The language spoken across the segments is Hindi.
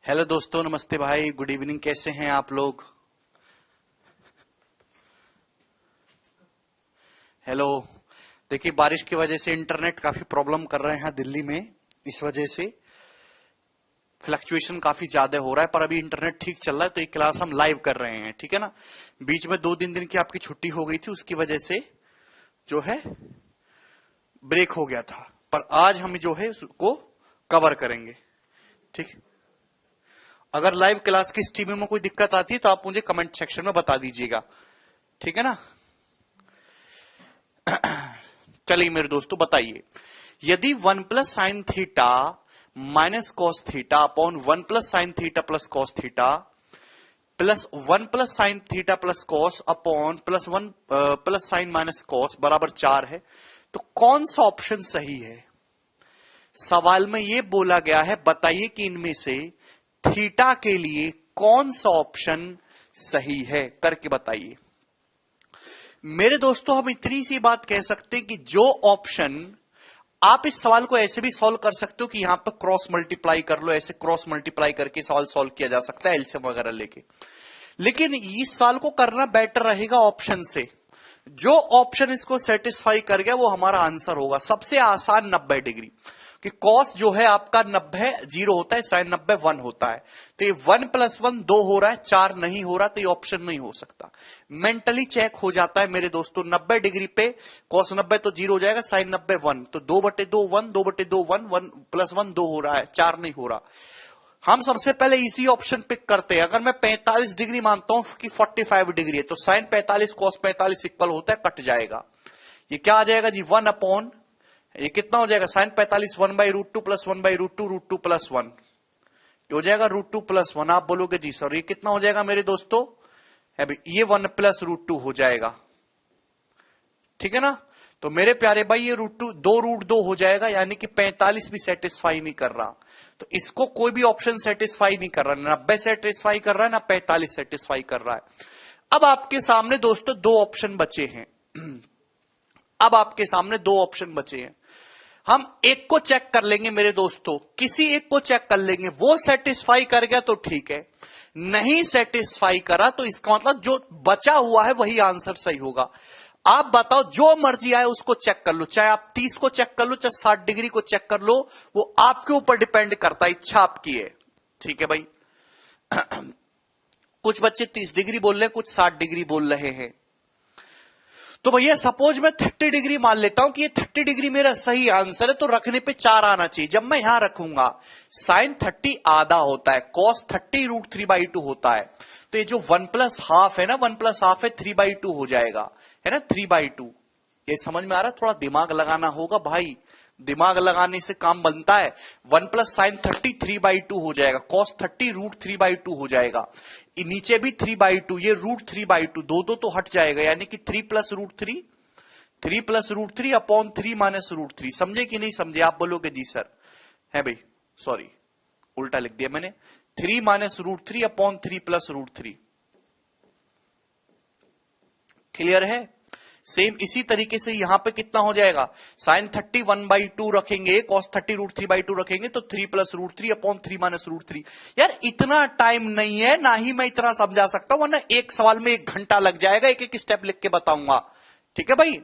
हेलो दोस्तों, नमस्ते भाई, गुड इवनिंग। कैसे हैं आप लोग? हेलो। देखिए, बारिश की वजह से इंटरनेट काफी प्रॉब्लम कर रहे हैं दिल्ली में। इस वजह से फ्लक्चुएशन काफी ज्यादा हो रहा है, पर अभी इंटरनेट ठीक चल रहा है, तो ये क्लास हम लाइव कर रहे हैं, ठीक है ना। बीच में 2-3 दिन की आपकी छुट्टी हो गई थी, उसकी वजह से जो है ब्रेक हो गया था, पर आज हम जो है उसको कवर करेंगे, ठीक। अगर लाइव क्लास की स्ट्रीमिंग में कोई दिक्कत आती है तो आप मुझे कमेंट सेक्शन में बता दीजिएगा, ठीक है ना। चलिए मेरे दोस्तों, बताइए, यदि 1 plus sine theta minus cos theta upon 1 plus sine theta plus cos theta plus 1 plus sine theta plus cos upon plus 1 plus sign minus cos बराबर 4 है, तो कौन सा ऑप्शन सही है? सवाल में यह बोला गया है, बताइए कि इनमें से थीटा के लिए कौन सा ऑप्शन सही है, करके बताइए। मेरे दोस्तों, हम इतनी सी बात कह सकते हैं कि जो ऑप्शन, आप इस सवाल को ऐसे भी सॉल्व कर सकते हो कि यहां पर क्रॉस मल्टीप्लाई कर लो, ऐसे क्रॉस मल्टीप्लाई करके सवाल सॉल्व किया जा सकता है एलसीएम वगैरह लेके, लेकिन इस सवाल को करना बेटर रहेगा ऑप्शन से। जो ऑप्शन इसको सेटिस्फाई कर गया वो हमारा आंसर होगा। सबसे आसान 90 डिग्री, कि कॉस जो है आपका 90 0 होता है, साइन 90 1 होता है, तो ये 1 प्लस 1 2 हो रहा है, 4 नहीं हो रहा, तो ये ऑप्शन नहीं हो सकता। मेंटली चेक हो जाता है मेरे दोस्तों। 90 डिग्री पे कॉस 90 तो 0 हो जाएगा, साइन 90 1, तो 2/2 1, 2/2 1, 1 प्लस 1 2 हो रहा है, 4 नहीं हो रहा। हम सबसे पहले इसी ऑप्शन पिक करते हैं। अगर मैं 45 डिग्री मानता हूं कि 45 डिग्री है, तो साइन 45 कॉस 45 इक्वल होता है, कट जाएगा। ये क्या आ जाएगा जी? 1 अपॉन, ये कितना हो जाएगा? साइन 45 1/√2 प्लस 1/√2 √2 प्लस 1, हो जाएगा √2 प्लस 1। आप बोलोगे जी सर ये कितना हो जाएगा मेरे दोस्तों? है भाई, ये 1 प्लस √2 हो जाएगा, ठीक है ना। तो मेरे प्यारे भाई, ये √2 2√2 हो जाएगा, यानी कि 45 भी सेटिस्फाई नहीं कर रहा, तो इसको कोई भी ऑप्शन सेटिस्फाई नहीं कर रहा। 90 सेटिस्फाई कर रहा है ना 45 सेटिस्फाई कर रहा है। अब आपके सामने दोस्तों दो ऑप्शन बचे हैं। अब आपके सामने दो ऑप्शन बचे हैं, हम एक को चेक कर लेंगे मेरे दोस्तों, किसी एक को चेक कर लेंगे। वो सेटिस्फाई कर गया तो ठीक है, नहीं सेटिस्फाई करा तो इसका मतलब जो बचा हुआ है वही आंसर सही होगा। आप बताओ, जो मर्जी आए उसको चेक कर लो, चाहे आप 30 को चेक कर लो, चाहे 60 डिग्री को चेक कर लो, वो आपके ऊपर डिपेंड करता है, इच्छा आपकी है, ठीक है भाई। कुछ बच्चे 30 डिग्री बोल रहे हैं, कुछ 60 डिग्री बोल रहे हैं। तो भैया सपोज मैं 30 डिग्री मान लेता हूं कि ये 30 डिग्री मेरा सही आंसर है, तो रखने पे 4 आना चाहिए। जब मैं यहां रखूंगा, साइन 30 आधा होता है, कॉस 30 √3/2 होता है, तो ये जो 1 प्लस हाफ है ना, 1 प्लस हाफ है 3/2 हो जाएगा, है ना, 3/2। ये समझ में आ रहा है? थोड़ा दिमाग लगाना होगा भाई, दिमाग लगाने से काम बनता है। 1 प्लस साइन 30 3/2 हो जाएगा, कॉस 30 √3/2 हो जाएगा, नीचे भी 3/2, ये √3/2, दो तो हट जाएगा, यानी कि 3 प्लस √3, 3 प्लस √3 अपॉन 3 माइनस √3। समझे कि नहीं समझे? आप बोलोगे जी सर है भाई, सॉरी उल्टा लिख दिया मैंने, 3 माइनस √3 अपॉन 3 प्लस √3। क्लियर है? सेम इसी तरीके से यहां पे कितना हो जाएगा? साइन 30 1/2 रखेंगे, कॉस 30 √3/2 रखेंगे, तो 3 प्लस √3 अपॉन 3 माइनस √3। यार इतना टाइम नहीं है, ना ही मैं इतना समझा सकता हूं, वरना एक सवाल में 1 घंटा लग जाएगा, एक एक स्टेप लिख के बताऊंगा, ठीक है भाई।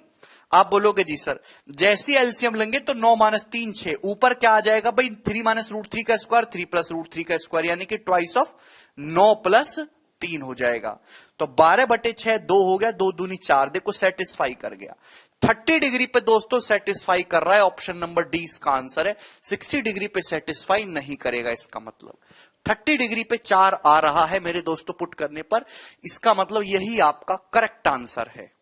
आप बोलोगे जी सर जैसी एलसीएम लेंगे तो 9 माइनस 3 6, ऊपर क्या आ जाएगा भाई? 3 माइनस √3 का स्क्वायर, 3 प्लस √3 का स्क्वायर, यानी कि ट्वाइस ऑफ 9 प्लस 3 हो जाएगा, तो 12/6 2 हो गया, 2 दूनी 4, देखो सेटिस्फाई कर गया। 30 डिग्री पे दोस्तों सेटिस्फाई कर रहा है, ऑप्शन नंबर डी इसका आंसर है। 60 डिग्री पे सेटिस्फाई नहीं करेगा, इसका मतलब 30 डिग्री पे 4 आ रहा है मेरे दोस्तों पुट करने पर, इसका मतलब यही आपका करेक्ट आंसर है।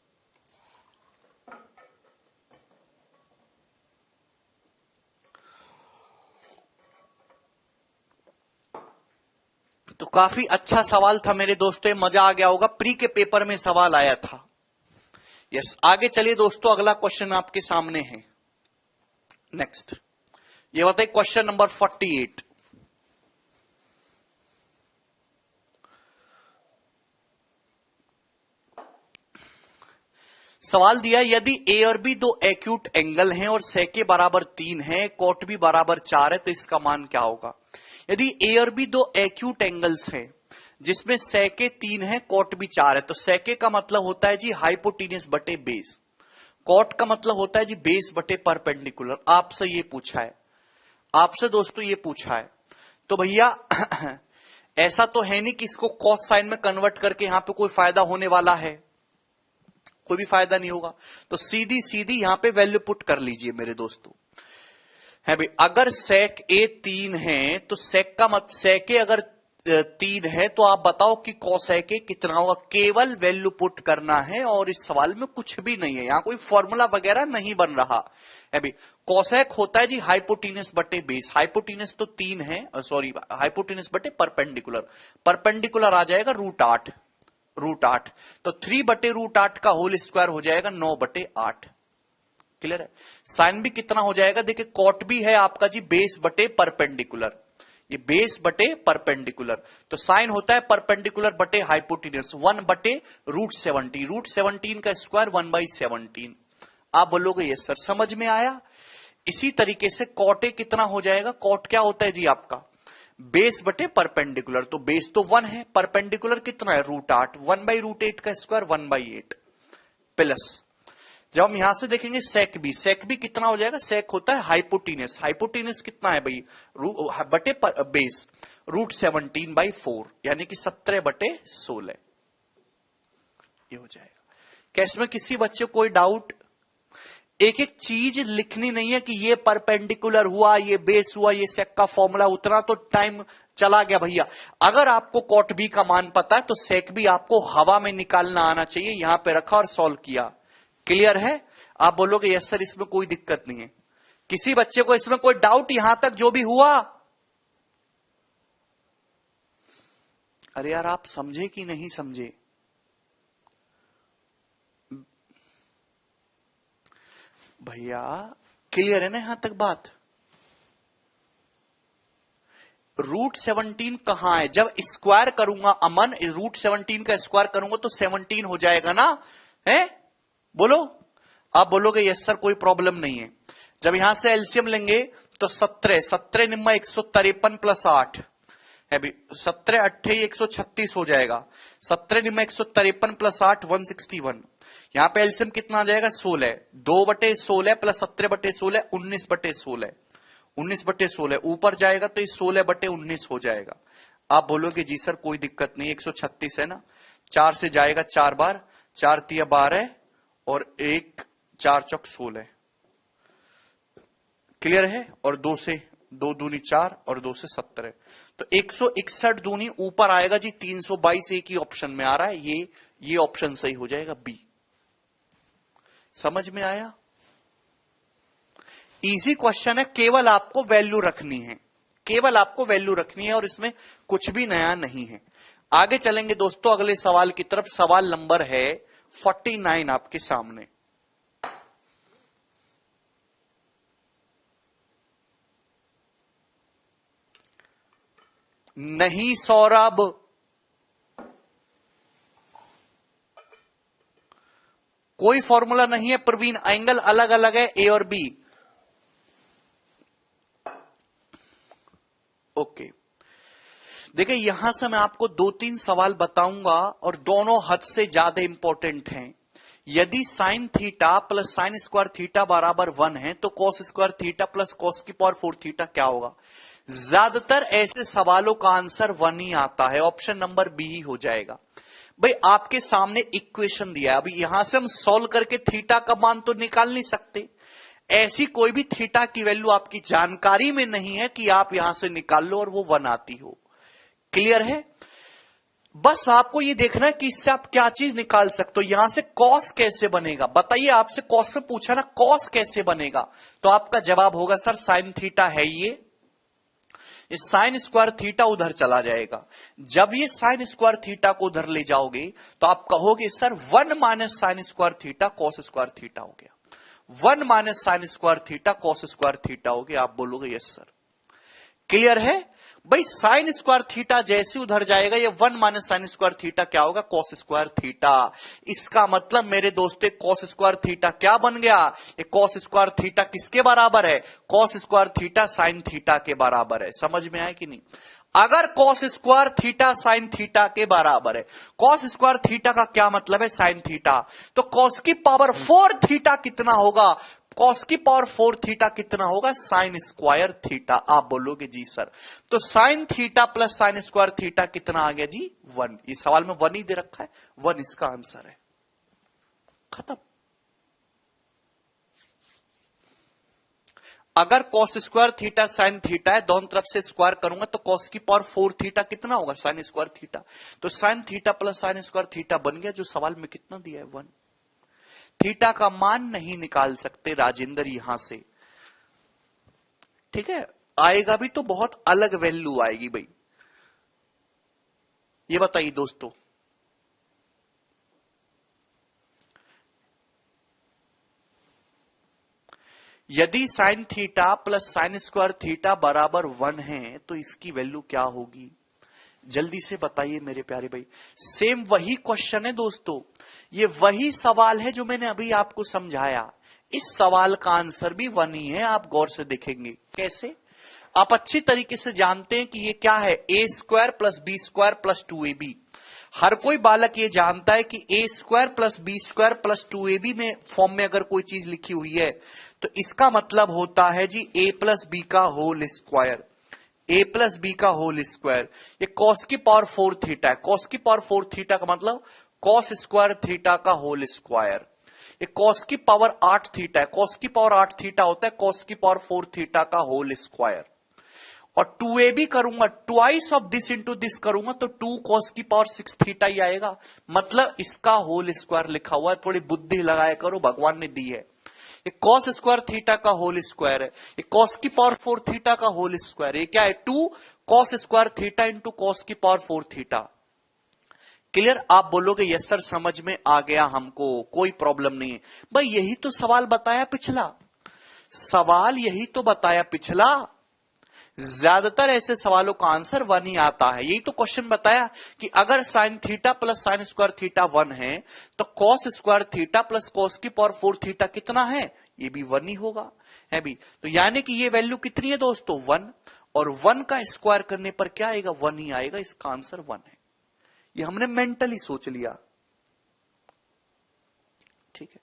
तो काफी अच्छा सवाल था मेरे दोस्तों, मजा आ गया होगा, प्री के पेपर में सवाल आया था। यस, आगे चलिए दोस्तों, अगला क्वेश्चन आपके सामने है। नेक्स्ट ये बताइए, क्वेश्चन नंबर 48। सवाल दिया, यदि ए और बी दो एक्यूट एंगल हैं और सेके बराबर 3 है, कॉट भी बराबर 4 है, तो इसका मान क्या होगा? यदि ए और बी दो एक्यूट एंगल्स हैं जिसमें सेके 3 है कॉट भी 4 है, तो सेके का मतलब होता है जी हाइपोटेन्यूस बटे बेस, कॉट का मतलब होता है जी बेस बटे परपेंडिकुलर। आपसे ये पूछा है, आपसे दोस्तों ये पूछा है, तो भैया ऐसा तो है नहीं कि इसको कॉस साइन में कन्वर्ट करके यहां पे कोई फायदा होने वाला है, कोई भी फायदा नहीं होगा। तो सीधी सीधी यहां पे वैल्यू पुट कर लीजिए मेरे दोस्तों, है भाई। अगर सेक ए 3 है तो सेक का मत सेके अगर 3 है तो आप बताओ कि कॉसेक ए कितना होगा। केवल वैल्यू पुट करना है और इस सवाल में कुछ भी नहीं है, यहां कोई फॉर्मूला वगैरह नहीं बन रहा है भाई। कॉसेक होता है जी हाइपोटेन्यूस बटे बेस, हाइपोटेन्यूस तो 3 है, सॉरी हाइपोटेन्यूस बटे परपेंडिकुलर, परपेंडिकुलर आ जाएगा √8, तो 3 बटे √8 का होल स्क्वायर हो जाएगा 9 बटे 8। क्लियर है। साइन भी कितना हो जाएगा, देखिए कॉट भी है आपका जी बेस बटे परपेंडिकुलर, ये बेस बटे परपेंडिकुलर, तो साइन होता है परपेंडिकुलर बटे हाइपोटेन्यूस 1 बटे √17, √17 का स्क्वायर 1/17। आप बोलोगे यस सर समझ में आया। इसी तरीके से कॉट ए कितना हो जाएगा, कॉट क्या होता है जी आपका बेस बटे परपेंडिकुलर, तो बेस तो 1 है, परपेंडिकुलर कितना है √8, 1/√8 का स्क्वायर 1/8 प्लस। जब हम यहां से देखेंगे सेक बी कितना हो जाएगा, सेक होता है हाइपोटेन्यूस, हाइपोटेन्यूस कितना है भाई बटे बेस √17/4 यानी कि 17 बटे 16 ये हो जाएगा। क्या इसमें किसी बच्चे को कोई डाउट? एक एक चीज लिखनी नहीं है कि ये परपेंडिकुलर हुआ, ये बेस हुआ, ये सेक का फॉर्मूला, उतना तो टाइम चला गया भैया। अगर आपको कॉट बी का मान पता है तो सेक बी आपको हवा में निकालना आना चाहिए। यहां पे रखा और सॉल्व किया, क्लियर है। आप बोलोगे यस सर इसमें कोई दिक्कत नहीं है, किसी बच्चे को इसमें कोई डाउट यहां तक जो भी हुआ? अरे यार आप समझे कि नहीं समझे? भैया क्लियर है ना यहां तक बात? √17 कहां है, जब स्क्वायर करूंगा अमन, √17 का स्क्वायर करूंगा तो 17 हो जाएगा ना, है बोलो। आप बोलोगे यस सर कोई प्रॉब्लम नहीं है। जब यहां से एलसीएम लेंगे तो 17 निम्मा 153 प्लस 8 है भी, 17 8 136 हो जाएगा, 17 निम्मा 153 प्लस 8 161। यहां पे एलसीएम कितना आ जाएगा 16, 2/16 प्लस 17/16 19/16, 19/16 ऊपर जाएगा तो ये 16/19 हो जाएगा। आप बोलोगे जी सर कोई दिक्कत नहीं, 136 है ना, 4 से जाएगा 4 बार, 4 तिया 12 और 1 4 चौक 16, क्लियर है। और 2 से 2 दूनी 4 और 2 से 17, तो 161 दूनी ऊपर आएगा जी 322, एक ही ऑप्शन में आ रहा है, ये ऑप्शन सही हो जाएगा बी। समझ में आया? इजी क्वेश्चन है, केवल आपको वैल्यू रखनी है, केवल आपको वैल्यू रखनी है और इसमें कुछ भी नया नहीं है। आगे चलेंगे दोस्तों अगले सवाल की तरफ। सवाल नंबर है 49 आपके सामने। नहीं सौरभ, कोई फॉर्मूला नहीं है प्रवीण, एंगल अलग अलग है ए और बी। ओके देखिए यहां से मैं आपको 2-3 सवाल बताऊंगा और दोनों हद से ज्यादा इंपॉर्टेंट हैं। यदि sine theta plus sine square theta बराबर 1 है तो cos square theta plus cos की पावर 4 थीटा क्या होगा? ज्यादातर ऐसे सवालों का आंसर 1 ही आता है, ऑप्शन नंबर बी ही हो जाएगा। भाई आपके सामने इक्वेशन दिया है, अभी यहां से हम सॉल्व करके थीटा का मान तो निकाल नहीं सकते, ऐसी कोई भी थीटा की वैल्यू आपकी जानकारी में नहीं है कि आप यहां से निकाल लो और वो 1 आती हो, क्लियर है। बस आपको ये देखना है कि इससे आप क्या चीज निकाल सकते हो। यहां से कॉस कैसे बनेगा, बताइए, आपसे कॉस में पूछा ना कॉस कैसे बनेगा, तो आपका जवाब होगा सर साइन थीटा है ये साइन स्क्वायर थीटा उधर चला जाएगा। जब ये साइन स्क्वायर थीटा को उधर ले जाओगे तो आप कहोगे sir 1 minus sine square theta cos square theta हो गया, 1 minus sine square theta cos square theta हो गया। आप बोलोगे यस सर, क्लियर है। भाई साइन स्क्वायर थीटा जैसे उधर जाएगा ये 1 माइनस साइन स्क्वायर थीटा क्या होगा, कॉस स्क्वायर थीटा। इसका मतलब मेरे दोस्तों कॉस स्क्वायर थीटा क्या बन गया, ये कॉस स्क्वायर थीटा किसके बराबर है, cos square theta sine theta के बराबर है। समझ में आया कि नहीं। अगर cos square theta sine theta के बराबर है, कॉस स्क्वायर थीटा का क्या मतलब है, साइन थीटा, तो कॉस की पावर 4 थीटा कितना होगा, कॉस की पावर 4 थीटा कितना होगा, साइन स्क्वायर थीटा। आप बोलोगे जी सर, तो sign theta plus sine square theta कितना आ गया जी, 1। इस सवाल में 1 ही दे रखा है, 1 इसका आंसर है, खत्म। अगर cos square theta sine theta है, दोनों तरफ से स्क्वायर करूंगा तो कॉस की पावर 4 थीटा कितना होगा, साइन स्क्वायर थीटा। तो sign theta plus sine square theta बन गया, जो सवाल में कितना दिया है, 1। थीटा का मान नहीं निकाल सकते राजेंद्र यहां से, ठीक है, आएगा भी तो बहुत अलग वैल्यू आएगी भाई। ये बताइए दोस्तों, यदि sine theta plus sine square theta बराबर 1 है तो इसकी वैल्यू क्या होगी, जल्दी से बताइए मेरे प्यारे भाई। सेम वही क्वेश्चन है दोस्तों, ये वही सवाल है जो मैंने अभी आपको समझाया। इस सवाल का आंसर भी 1 ही है, आप गौर से देखेंगे। कैसे, आप अच्छी तरीके से जानते हैं कि ये क्या है, A square plus B square plus 2ab। हर कोई बालक ये जानता है कि A square plus B square plus 2ab में फॉर्म में अगर कोई चीज लिखी हुई है तो इसका मतलब होता है जी ए प्लस बी का होल स्क्वायर, ए प्लस बी का होल स्क्वायर। ये कॉस की पावर 4 थीटा है, कॉस की पावर 4 थीटा का मतलब कॉस स्क्वायर थीटा का होल स्क्वायर। ये कॉस की पावर 8 थीटा है, कॉस की पावर 8 थीटा होता है कॉस की पावर 4 थीटा का होल स्क्वायर। और 2ab करूंगा, twice of this into this करूंगा तो 2 कॉस की पावर 6 थीटा ही आएगा, मतलब इसका होल स्क्वायर लिखा हुआ है। थोड़ी बुद्धि लगाया करो, भगवान ने दी है। ये कॉस स्क्वायर थीटा का होल स्क्वायर है, ये कॉस की पावर 4 थीटा का होल स्क्वायर। ये क्या है, 2 cos square theta into cos की पावर 4 थीटा। क्लियर। आप बोलोगे यस सर समझ में आ गया हमको, कोई प्रॉब्लम नहीं है। भाई यही तो सवाल बताया पिछला, सवाल यही तो बताया पिछला। ज्यादातर ऐसे सवालों का आंसर 1 ही आता है। यही तो क्वेश्चन बताया कि अगर sign theta plus sine square theta 1 है तो cos square theta plus cos की पावर 4 थीटा कितना है, ये भी 1 ही होगा, है भी। तो यानी कि ये वैल्यू कितनी है दोस्तों, 1। और 1 का स्क्वायर करने पर क्या आएगा, 1 ही आएगा। इसका आंसर 1 है। ये हमने मेंटली सोच लिया, ठीक है।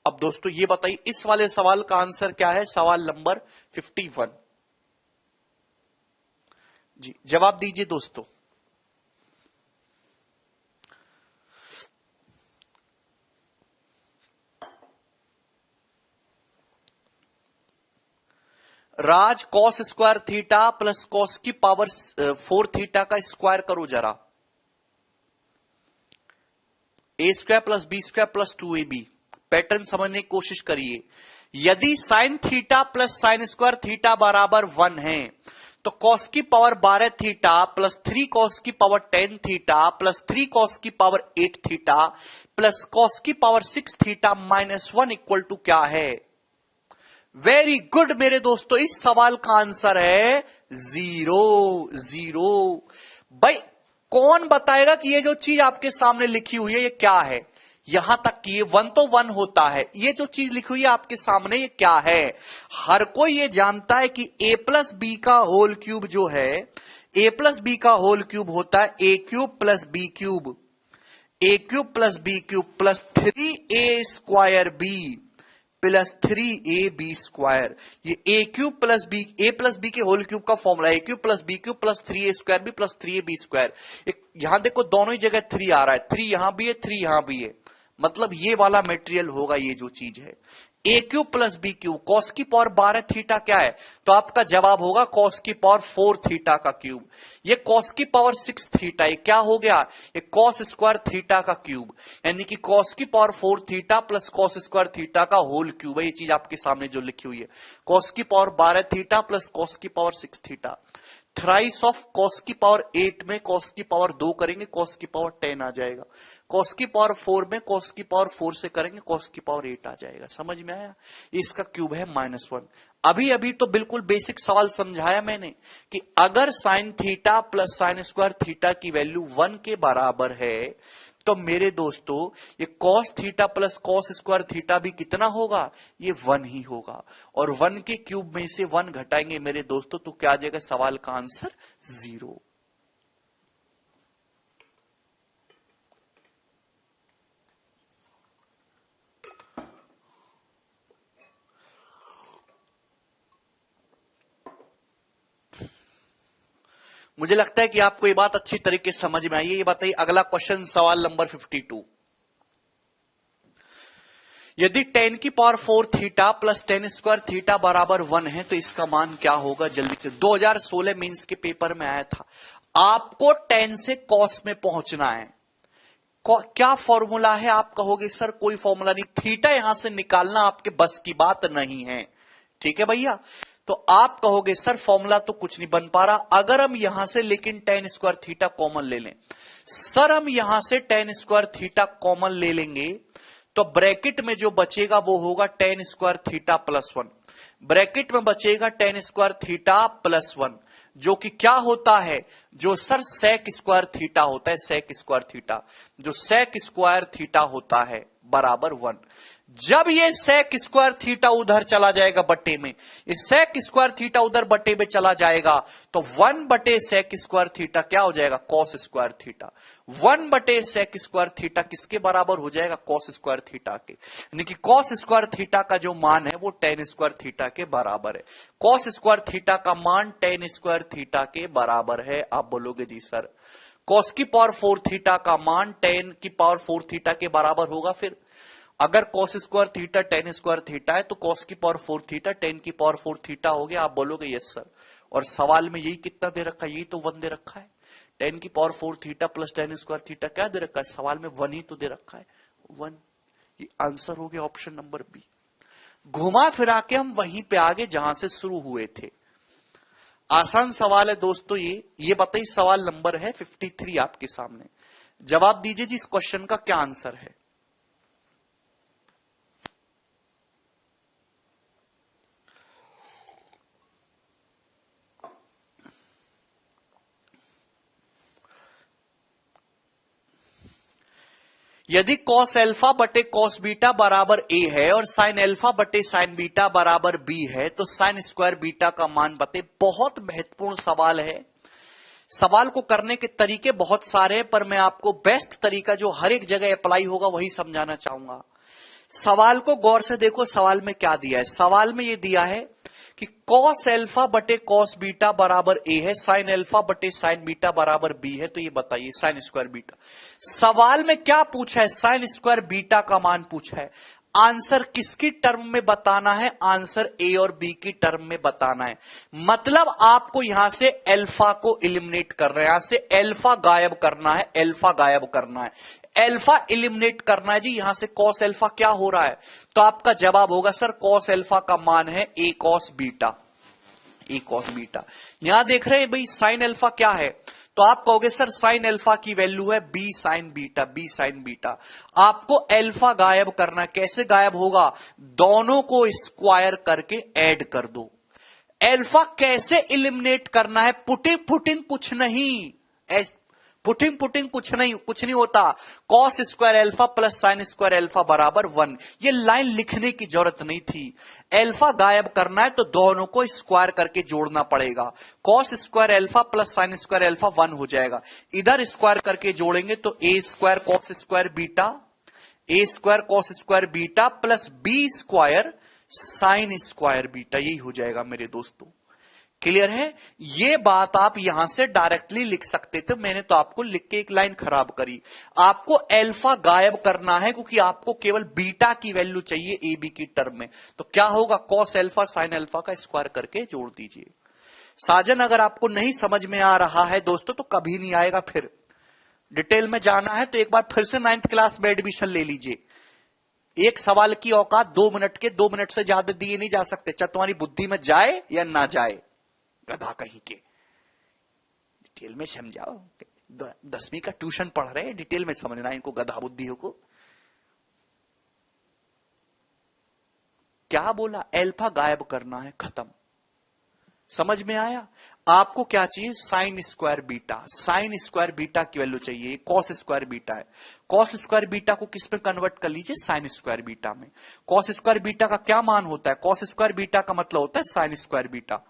अब दोस्तों ये बताइए इस वाले सवाल का आंसर क्या है, सवाल नंबर 51 जी, जवाब दीजिए दोस्तों। राज cos square theta plus cos की पावर 4 थीटा का स्क्वायर करो जरा, A square plus B square plus 2ab। Pattern समझने की कोशिश करिए। यदि sine theta plus sine square theta बराबर 1 है तो कॉस की पावर 12 थीटा प्लस 3 कॉस की पावर 10 थीटा प्लस 3 कॉस की पावर 8 थीटा प्लस कॉस की power 6 theta minus 1 equal to क्या है, वेरी गुड मेरे दोस्तों। इस सवाल का आंसर है 0। भाई कौन बताएगा कि ये जो चीज आपके सामने लिखी हुई है ये क्या है, यहां तक कि ये 1 तो 1 होता है, ये जो चीज लिखी हुई है आपके सामने ये क्या है। हर कोई ये जानता है कि a प्लस बी का होल क्यूब जो है, a प्लस बी का होल क्यूब होता है a cube plus B cube, a cube plus B cube plus 3a square b plus 3ab square. ये a क्यूब प्लस बी के होल क्यूब का formula, a cube plus B cube plus 3a square b plus 3ab square. यहां देखो दोनों ही जगह 3 आ रहा है, 3 यहां भी है 3 यहां भी है, मतलब ये वाला मटेरियल होगा ये जो चीज है। A cube plus B cube, cos की पावर 12 थीटा क्या है, तो आपका जवाब होगा कॉस की पावर 4 थीटा का क्यूब। ये कॉस की पावर 6 थीटा, ये क्या हो गया, ये कॉस स्क्वायर थीटा का क्यूब, यानी कि कॉस की power 4 theta plus cos square theta का होल क्यूब है। ये चीज आपके सामने जो लिखी हुई है, कॉस की पावर 12 थीटा प्लस कॉस की power 6 theta. Thrice of cos की पावर 8 में कॉस की पावर 2 करेंगे, कॉस की पावर 10 आ जाएगा। कॉस की पावर 4 में कॉस की पावर 4 से करेंगे, कॉस की पावर 8 आ जाएगा। समझ में आया? इसका क्यूब है -1। अभी अभी तो बिल्कुल बेसिक सवाल समझाया मैंने कि अगर sign theta plus sine square theta की वैल्यू 1 के बराबर है तो मेरे दोस्तों ये cos theta plus cos square theta भी कितना होगा? ये 1 ही होगा। और 1 के क्यूब में से 1 घटाएंगे मेरे दोस्तों तो क्या आ जाएगा? सवाल का आंसर 0। मुझे लगता है कि आपको ये बात अच्छी तरीके से समझ में आई है। ये बताइए अगला क्वेश्चन, सवाल नंबर 52। यदि 10 की power 4 theta plus 10 square theta बराबर 1 है तो इसका मान क्या होगा? जल्दी से, 2016 मेंस के पेपर में आया था। आपको 10 से कॉस में पहुंचना है। क्या फॉर्मूला है? आप कहोगे सर कोई फॉर्मूला नहीं, थीटा यहां से निकालना आपके बस की बात नहीं है। ठीक है भैया, तो आप कहोगे सर फॉर्मूला तो कुछ नहीं बन पा रहा। अगर हम यहां से लेकिन 10 स्क्वायर थीटा कॉमन ले लें, सर हम यहां से 10 स्क्वायर थीटा कॉमन ले लेंगे तो ब्रैकेट में जो बचेगा वो होगा 10 स्क्वायर थीटा प्लस 1। ब्रैकेट में बचेगा 10 स्क्वायर थीटा प्लस 1, जो कि क्या होता है? जो सर सेक स्क्वायर थीटा होता है, सेक स्क्वायर थीटा, जो सेक स्क्वायर थीटा होता है बराबर 1। जब ये सेक स्क्वायर थीटा उधर चला जाएगा बट्टे में, ये सेक स्क्वायर थीटा उधर बट्टे में चला जाएगा तो 1 बटे सेक स्क्वायर थीटा क्या हो जाएगा? Cos square theta. 1 बटे सेक स्क्वायर थीटा किसके बराबर हो जाएगा? कॉस स्क्वायर थीटा के। यानी कि कॉस स्क्वायर थीटा का जो मान है वो 10 स्क्वायर थीटा के बराबर है। कॉस स्क्वायर थीटा का मान 10 स्क्वायर थीटा के बराबर है। आप बोलोगे जी सर कॉस की पावर 4 थीटा का मान 10 की पावर 4 थीटा के बराबर होगा। फिर अगर cos square theta 10 square theta है तो कॉस की पावर 4 थीटा 10 की पावर 4 थीटा हो गया। आप बोलोगे यस सर। और सवाल में यही कितना दे रखा है? यही तो 1 दे रखा है। 10 की power 4 theta plus 10 square theta क्या दे रखा है? सवाल में 1 ही तो दे रखा है, 1। ये आंसर हो गया ऑप्शन नंबर बी। घुमा फिरा के हम वहीं पे आगे जहां से शुरू हुए थे। आसान सवाल है दोस्तों। ये बताइए, सवाल नंबर है 53 आपके सामने। जवाब दीजिए जी, इस क्वेश्चन का क्या आंसर है? यदि कॉस एल्फा बटे कॉस बीटा बराबर ए है और साइन एल्फा बटे साइन बीटा बराबर बी है तो साइन स्क्वायर बीटा का मान बते। बहुत महत्वपूर्ण सवाल है। सवाल को करने के तरीके बहुत सारे हैं पर मैं आपको बेस्ट तरीका जो हर एक जगह अप्लाई होगा वही समझाना चाहूंगा। सवाल को गौर से देखो, सवाल में क्या दिया है? सवाल में यह दिया है कि कॉस एल्फा बटे कॉस बीटा बराबर ए है, साइन एल्फा बटे साइन बीटा बराबर बी है। तो ये बताइए साइन स्क्वायर बीटा। सवाल में क्या पूछा है? साइन स्क्वायर बीटा का मान पूछा है। आंसर किसकी टर्म में बताना है? आंसर ए और बी की टर्म में बताना है। मतलब आपको यहां से एल्फा को एलिमिनेट करना है, यहां से एल्फा गायब करना है, एल्फा गायब करना है, एल्फा एलिमिनेट करना है जी। यहां से कॉस एल्फा क्या हो रहा है? तो आपका जवाब होगा सर कॉस एल्फा का मान है ए कॉस बीटा, ए कॉस बीटा। यहां देख रहे हैं भाई साइन एल्फा क्या है? तो आप कहोगे सर साइन एल्फा की वैल्यू है b sine beta, b sine beta. आपको एल्फा गायब करना, कैसे गायब होगा? दोनों को स्क्वायर करके ऐड कर दो। एल्फा कैसे एलिमिनेट करना है? पुटिंग पुटिंग कुछ नहीं, पुटिंग पुटिंग कुछ नहीं होता। Cos square alpha plus sine square alpha बराबर 1। ये लाइन लिखने की जरूरत नहीं थी। एल्फा गायब करना है तो दोनों को स्क्वायर करके जोड़ना पड़ेगा। Cos square alpha plus sine square alpha 1 हो जाएगा। इधर स्क्वायर करके जोड़ेंगे तो A square cos square beta, A square cos square beta plus B square sine square beta, यही हो जाएगा मेरे दोस्तों। क्लियर है? ये बात आप यहां से डायरेक्टली लिख सकते थे, मैंने तो आपको लिख के एक लाइन खराब करी। आपको एल्फा गायब करना है क्योंकि आपको केवल बीटा की वैल्यू चाहिए ए बी की टर्म में। तो क्या होगा? कॉस एल्फा साइन एल्फा का स्क्वायर करके जोड़ दीजिए। साजन अगर आपको नहीं समझ में आ रहा है दोस्तों तो कभी नहीं आएगा। फिर डिटेल में जाना है तो एक बार फिर से 9th क्लास में एडमिशन ले लीजिए। एक सवाल की औकात 2 मिनट के, 2 मिनट से ज्यादा दिए नहीं जा सकते, चाहे तुम्हारी बुद्धि में जाए या ना जाए, गधा कहीं के। डिटेल में समझाओ, 10वीं का ट्यूशन पढ़ रहे हैं, डिटेल में समझना है इनको, गधा बुद्धियों को। क्या बोला? अल्फा गायब करना है, खत्म। समझ में आया? आपको क्या चाहिए? Sign square beta. Sign square beta की वैल्यू चाहिए, कॉस स्क्वायर बीटा है। कॉस स्क्वायर बीटा को किस में कन्वर्ट कर लीजिए? साइन स्क्वायर बीटा में। कॉस स्क्वायर बीटा का क्या मान होता है? कॉस स्क्वायर बीटा का मतलब होता है sign square beta.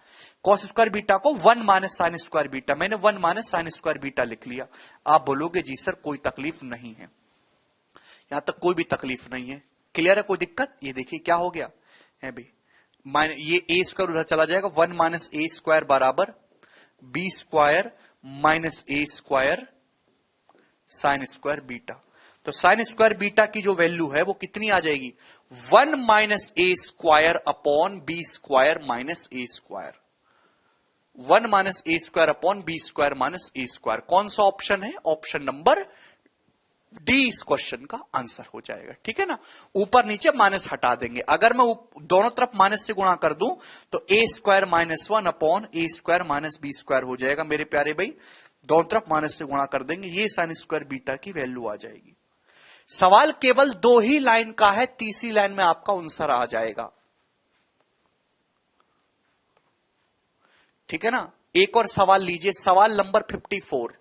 Cos square beta को 1 माइनस साइन स्क्वायर बीटा, मैंने 1 माइनस साइन स्क्वायर बीटा लिख लिया। आप बोलोगे जी सर कोई तकलीफ नहीं है, यहां तक कोई भी तकलीफ नहीं है, क्लियर है, कोई दिक्कत? ये देखिए क्या हो गया है भाई, ये ए स्क्वायर उधर चला जाएगा, 1 माइनस ए स्क्वायर बराबर B square minus A square sine square beta. तो साइन स्क्वायर बीटा की जो वैल्यू है वो कितनी आ जाएगी? 1 minus A square upon B square minus A square. 1 minus A square upon B square minus A square. कौन सा ऑप्शन है? ऑप्शन नंबर डी इस क्वेश्चन का आंसर हो जाएगा, ठीक है ना। ऊपर नीचे माइनस हटा देंगे, अगर मैं दोनों तरफ माइनस से गुणा कर दूं तो A square minus 1 upon A square minus b square हो जाएगा मेरे प्यारे भाई। दोनों तरफ माइनस से गुणा कर देंगे, ये साइन स्क्वायर बीटा की वैल्यू आ जाएगी। सवाल केवल 2 ही लाइन का है, तीसरी लाइन में आपका आंसर आ जाएगा, ठीक है ना। एक और सवाल लीजिए, सवाल नंबर 54।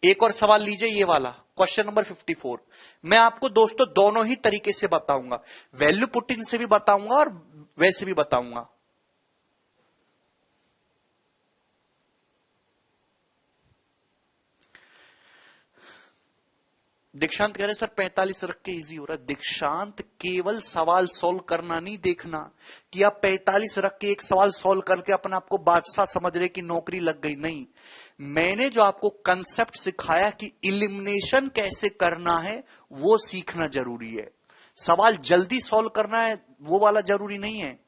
एक और सवाल लीजिए, ये वाला क्वेश्चन नंबर 54। मैं आपको दोस्तों दोनों ही तरीके से बताऊंगा, वैल्यू पुटिंग से भी बताऊंगा और वैसे भी बताऊंगा। दीक्षांत कह रहे सर 45 रख के इजी हो रहा है। दीक्षांत केवल सवाल सॉल्व करना नहीं देखना कि आप 45 रख के एक सवाल सॉल्व करके अपने आपको बादशाह समझ रहे कि नौकरी लग गई, नहीं। मैंने जो आपको कंसेप्ट सिखाया कि इलिमिनेशन कैसे करना है वो सीखना जरूरी है। सवाल जल्दी सॉल्व करना है वो वाला जरूरी नहीं है।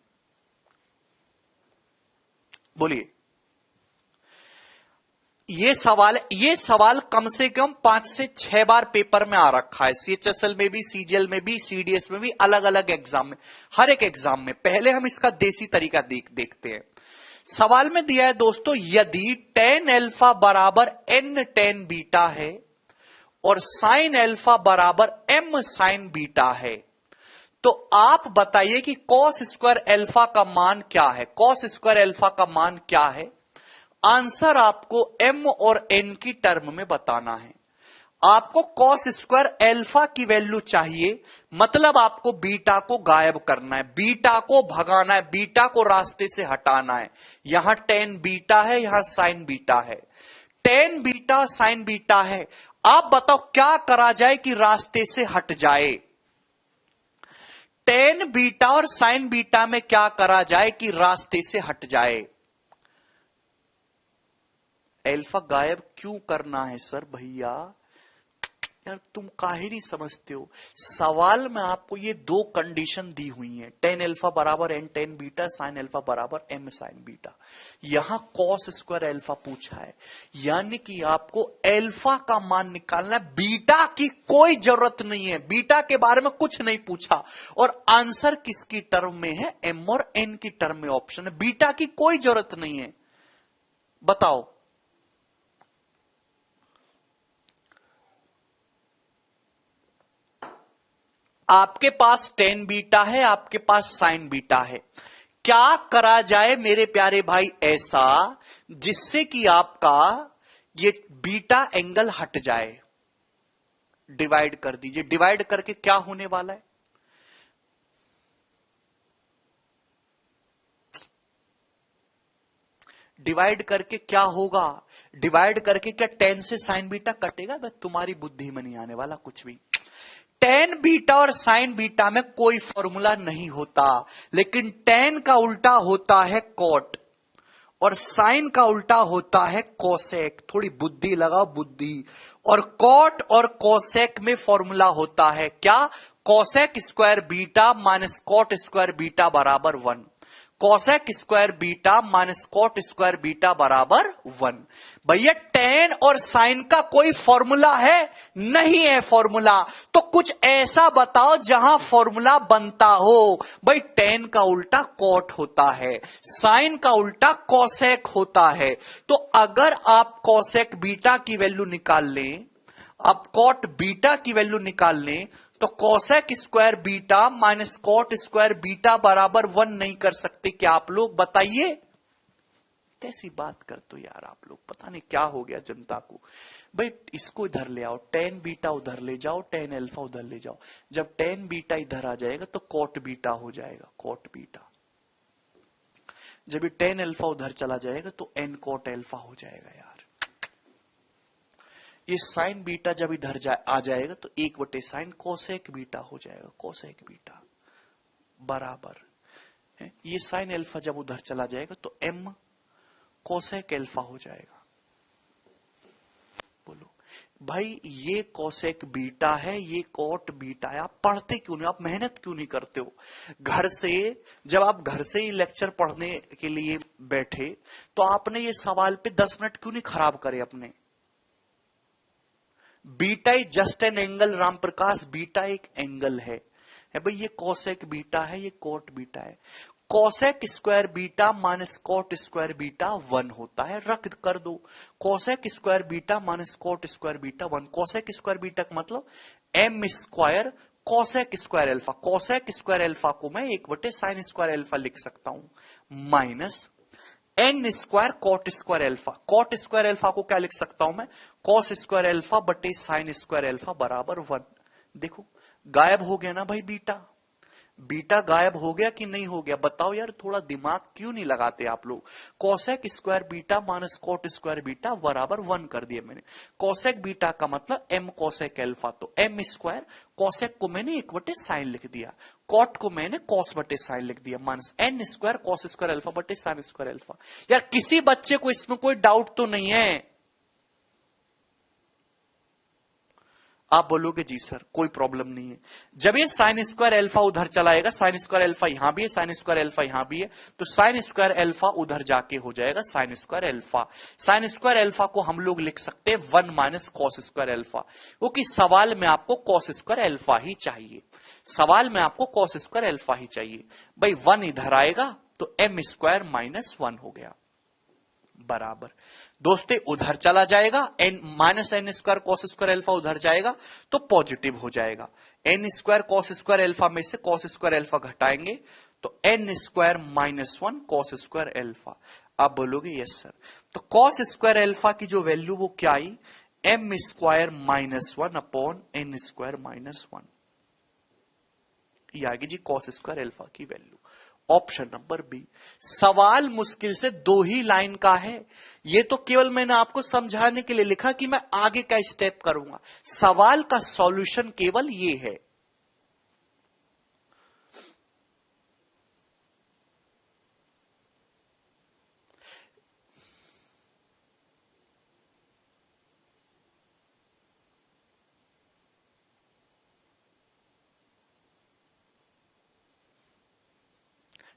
बोलिए। ये सवाल कम से कम 5 से 6 बार पेपर में आ रखा है, सीएचएसएल में भी, सीजीएल में भी, सीडीएस में भी, अलग अलग एग्जाम में, हर एक एग्जाम में। पहले हम इसका देसी तरीका देखते हैं। सवाल में दिया है दोस्तों, यदि tan अल्फा बराबर n tan बीटा है और sin अल्फा बराबर m sin बीटा है, तो आप बताइए कि cos स्क्वायर अल्फा का मान क्या है? cos स्क्वायर अल्फा का मान क्या है? आंसर आपको m और n की टर्म में बताना है। आपको cos स्क्वायर अल्फा की वैल्यू चाहिए, मतलब आपको बीटा को गायब करना है, बीटा को भगाना है, बीटा को रास्ते से हटाना है। यहां tan बीटा है, यहां sin बीटा है, tan बीटा sin बीटा है। आप बताओ क्या करा जाए कि रास्ते से हट जाए? tan बीटा और sin बीटा में क्या करा जाए कि रास्ते से हट जाए? अल्फा गायब क्यों करना है सर भैया? यार तुम काहे नहीं समझते हो? सवाल में आपको ये 2 कंडीशन दी हुई हैं, tan अल्फा बराबर n tan beta, sin alpha बराबर m sin बीटा। यहां cos स्क्वायर अल्फा पूछा है, यानी कि आपको अल्फा का मान निकालना है, बीटा की कोई जरूरत नहीं है, बीटा के बारे में कुछ नहीं पूछा। और आंसर किसकी टर्म में है? m और n की टर्म में ऑप्शन है, बीटा की कोई जरूरत नहीं है। बताओ। आपके पास tan बीटा है, आपके पास sin बीटा है। क्या करा जाए मेरे प्यारे भाई ऐसा जिससे कि आपका ये बीटा एंगल हट जाए? डिवाइड कर दीजिए। डिवाइड करके क्या होने वाला है? डिवाइड करके क्या होगा? डिवाइड करके क्या tan से sin बीटा कटेगा? बस तुम्हारी बुद्धि में नहीं आने वाला कुछ भी। tan बीटा और sin बीटा में कोई फॉर्मूला नहीं होता, लेकिन tan का उल्टा होता है cot और sin का उल्टा होता है cosec। थोड़ी बुद्धि लगाओ, बुद्धि। और cot और cosec में फॉर्मूला होता है क्या? cosec square beta minus cot square beta बराबर 1। Cosec square beta minus cot square beta बराबर 1। भैया टेन और साइन का कोई फॉर्मूला है? नहीं है फॉर्मूला। तो कुछ ऐसा बताओ जहां फॉर्मूला बनता हो। भाई टेन का उल्टा कॉट होता है, साइन का उल्टा कॉसेक होता है। तो अगर आप कॉसेक बीटा की वैल्यू निकाल लें, आप कॉट बीटा की वैल्यू निकाल लें, तो cosec square beta minus cot square beta बराबर 1 नहीं कर सकते क्या आप लोग? बताइए कैसी बात करते हो यार आप लोग, पता नहीं क्या हो गया जनता को। भाई इसको इधर ले आओ, टेन बीटा उधर ले जाओ, टेन अल्फा उधर ले जाओ। जब टेन बीटा इधर आ जाएगा तो कॉट बीटा हो जाएगा, कॉट बीटा। जब ये टेन अल्फा उधर चला जाएगा तो एन कॉट अल्फा हो जाएगा यार। ये साइन बीटा जब इधर आ जाएगा तो 1/साइन कोसेक बीटा हो जाएगा, कोसेक बीटा बराबर है। ये साइन अल्फा जब उधर चला जाएगा तो एम कोसेक अल्फा हो जाएगा। बोलो भाई ये कोसेक बीटा है, ये कॉट बीटा है। आप पढ़ते क्यों नहीं? आप मेहनत क्यों नहीं करते हो घर से? जब आप घर से ही लेक्चर पढ़ने के लिए बैठे तो आपने ये सवाल पे 10 मिनट क्यों नहीं खराब करे अपने? Beta is just an angle, Ram Prakash beta एक एंगल है भाई। ये कोसेक बीटा है, ये कोट बीटा है। Cosec square beta minus cot square beta 1 होता है, रख कर दो। Cosec square beta minus cot square beta 1। Cosec square beta का मतलब m square cosec square alpha. Cosec square alpha को मैं 1/साइन स्क्वायर अल्फा लिख सकता हूं, minus N square cot square alpha. Cot square alpha को क्या लिख सकता हूं मैं? कॉस स्क्वायर अल्फा बटे साइन स्क्वायर अल्फा बराबर 1। देखो गायब हो गया ना भाई बीटा। बीटा गायब हो गया कि नहीं हो गया? बताओ यार, थोड़ा दिमाग क्यों नहीं लगाते आप लोग? Cosec square beta minus cot square beta बराबर 1 कर दिया मैंने। कोसेक बीटा का मतलब एम कोसेक अल्फा, तो एम स्क्वायर कोसेक को मैंने 1/साइन लिख दिया, कॉट को मैंने कॉस बटे साइन लिख दिया, minus N square cos square alpha बटे साइन स्क्वायर अल्फा। यार किसी बच्चे को इसमें कोई डाउट तो नहीं है? आप बोलोगे जी सर कोई प्रॉब्लम नहीं है। जब ये साइन स्क्वायर अल्फा उधर चलाएगा, साइन स्क्वायर अल्फा यहां भी है, साइन स्क्वायर अल्फा यहां भी है, तो साइन स्क्वायर अल्फा उधर जाके हो जाएगा sign square alpha. Sign square alpha को हम लोग लिख सकते हैं 1 माइनस कॉस स्क्वायर अल्फा, क्योंकि सवाल में आपको कॉस स्क्वायर अल्फा ही चाहिए। सवाल में आपको कॉस स्क्वायर अल्फा ही चाहिए। भाई 1 इधर आएगा तो एम स्क्वायर माइनस 1 हो गया बराबर। दोस्तों उधर चला जाएगा, N minus N square cos square alpha उधर जाएगा तो पॉजिटिव हो जाएगा। N square cos square alpha में से कॉस स्क्वायर अल्फा घटाएंगे तो N square minus 1 cos square alpha. आप बोलोगे यस सर। तो कॉस स्क्वायर अल्फा की जो वैल्यू वो क्या आई? M square minus 1 upon N square minus 1। ये आ गई जी कॉस स्क्वायर अल्फा की वैल्यू। Option number B. सवाल मुश्किल से 2 ही लाइन का है, ये तो केवल मैंने आपको समझाने के लिए लिखा कि मैं आगे का स्टेप करूंगा। सवाल का सॉल्यूशन केवल ये है।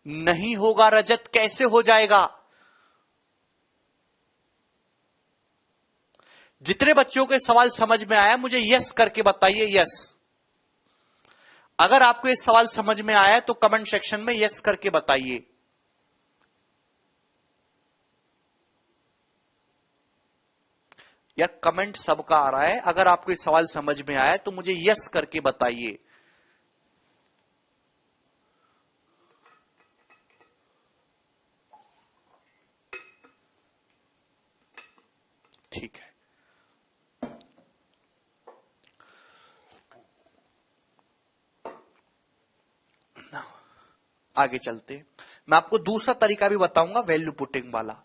नहीं होगा रजत, कैसे हो जाएगा? जितने बच्चों के सवाल समझ में आया मुझे यस करके बताइए, यस। अगर आपको ये सवाल समझ में आया तो कमेंट सेक्शन में यस करके बताइए। यार कमेंट सबका आ रहा है, अगर आपको ये सवाल समझ में आया तो मुझे यस करके बताइए। ठीक है, आगे चलते। मैं आपको दूसरा तरीका भी बताऊंगा वैल्यू पुटिंग वाला।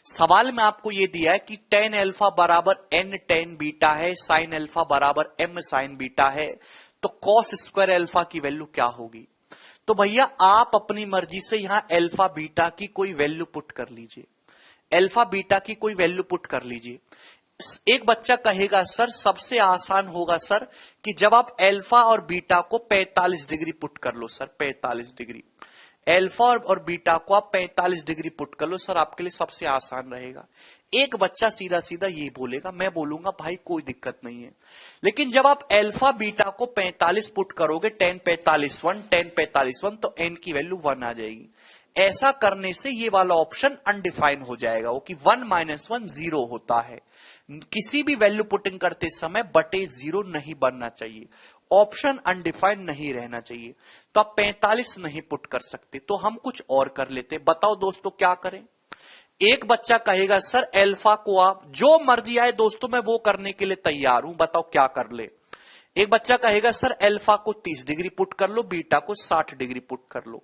सवाल में आपको यह दिया है कि टेन अल्फा बराबर एन टेन बीटा है, साइन अल्फा बराबर एम साइन बीटा है, तो कॉस स्क्वायर अल्फा की वैल्यू क्या होगी? तो भैया आप अपनी मर्जी से यहां अल्फा बीटा की कोई वैल्यू पुट कर लीजिए, अल्फा बीटा की कोई वैल्यू पुट कर लीजिए। एक बच्चा कहेगा सर सबसे आसान होगा सर कि जब आप अल्फा और बीटा को 45 डिग्री पुट कर लो सर, 45 डिग्री। अल्फा और बीटा को आप 45 डिग्री पुट कर लो। सर आपके लिए सबसे आसान रहेगा। एक बच्चा सीधा सीधा ये बोलेगा, मैं बोलूंगा भाई कोई दिक्कत नहीं है। लेकिन जब आप अल्फा बीटा को 45 पुट करोगे, 10 45 1, 10 45 1, तो n की वैल्यू 1 आ जाएगी। ऐसा करने से ये वाला ऑप्शन अनडिफाइन हो जाएगा, वो कि 1 - 1 0 होता है। किसी भी वैल्यू पुटिंग करते समय बटे 0 नहीं बनना चाहिए, ऑप्शन अनडिफाइंड नहीं रहना चाहिए। तो आप 45 नहीं पुट कर सकते, तो हम कुछ और कर लेते। बताओ दोस्तों क्या करें। एक बच्चा कहेगा सर अल्फा को आप जो मर्जी आए दोस्तों मैं वो करने के लिए तैयार हूं, बताओ क्या कर ले। एक बच्चा कहेगा सर अल्फा को 30 डिग्री पुट कर लो, बीटा को 60 डिग्री पुट कर लो।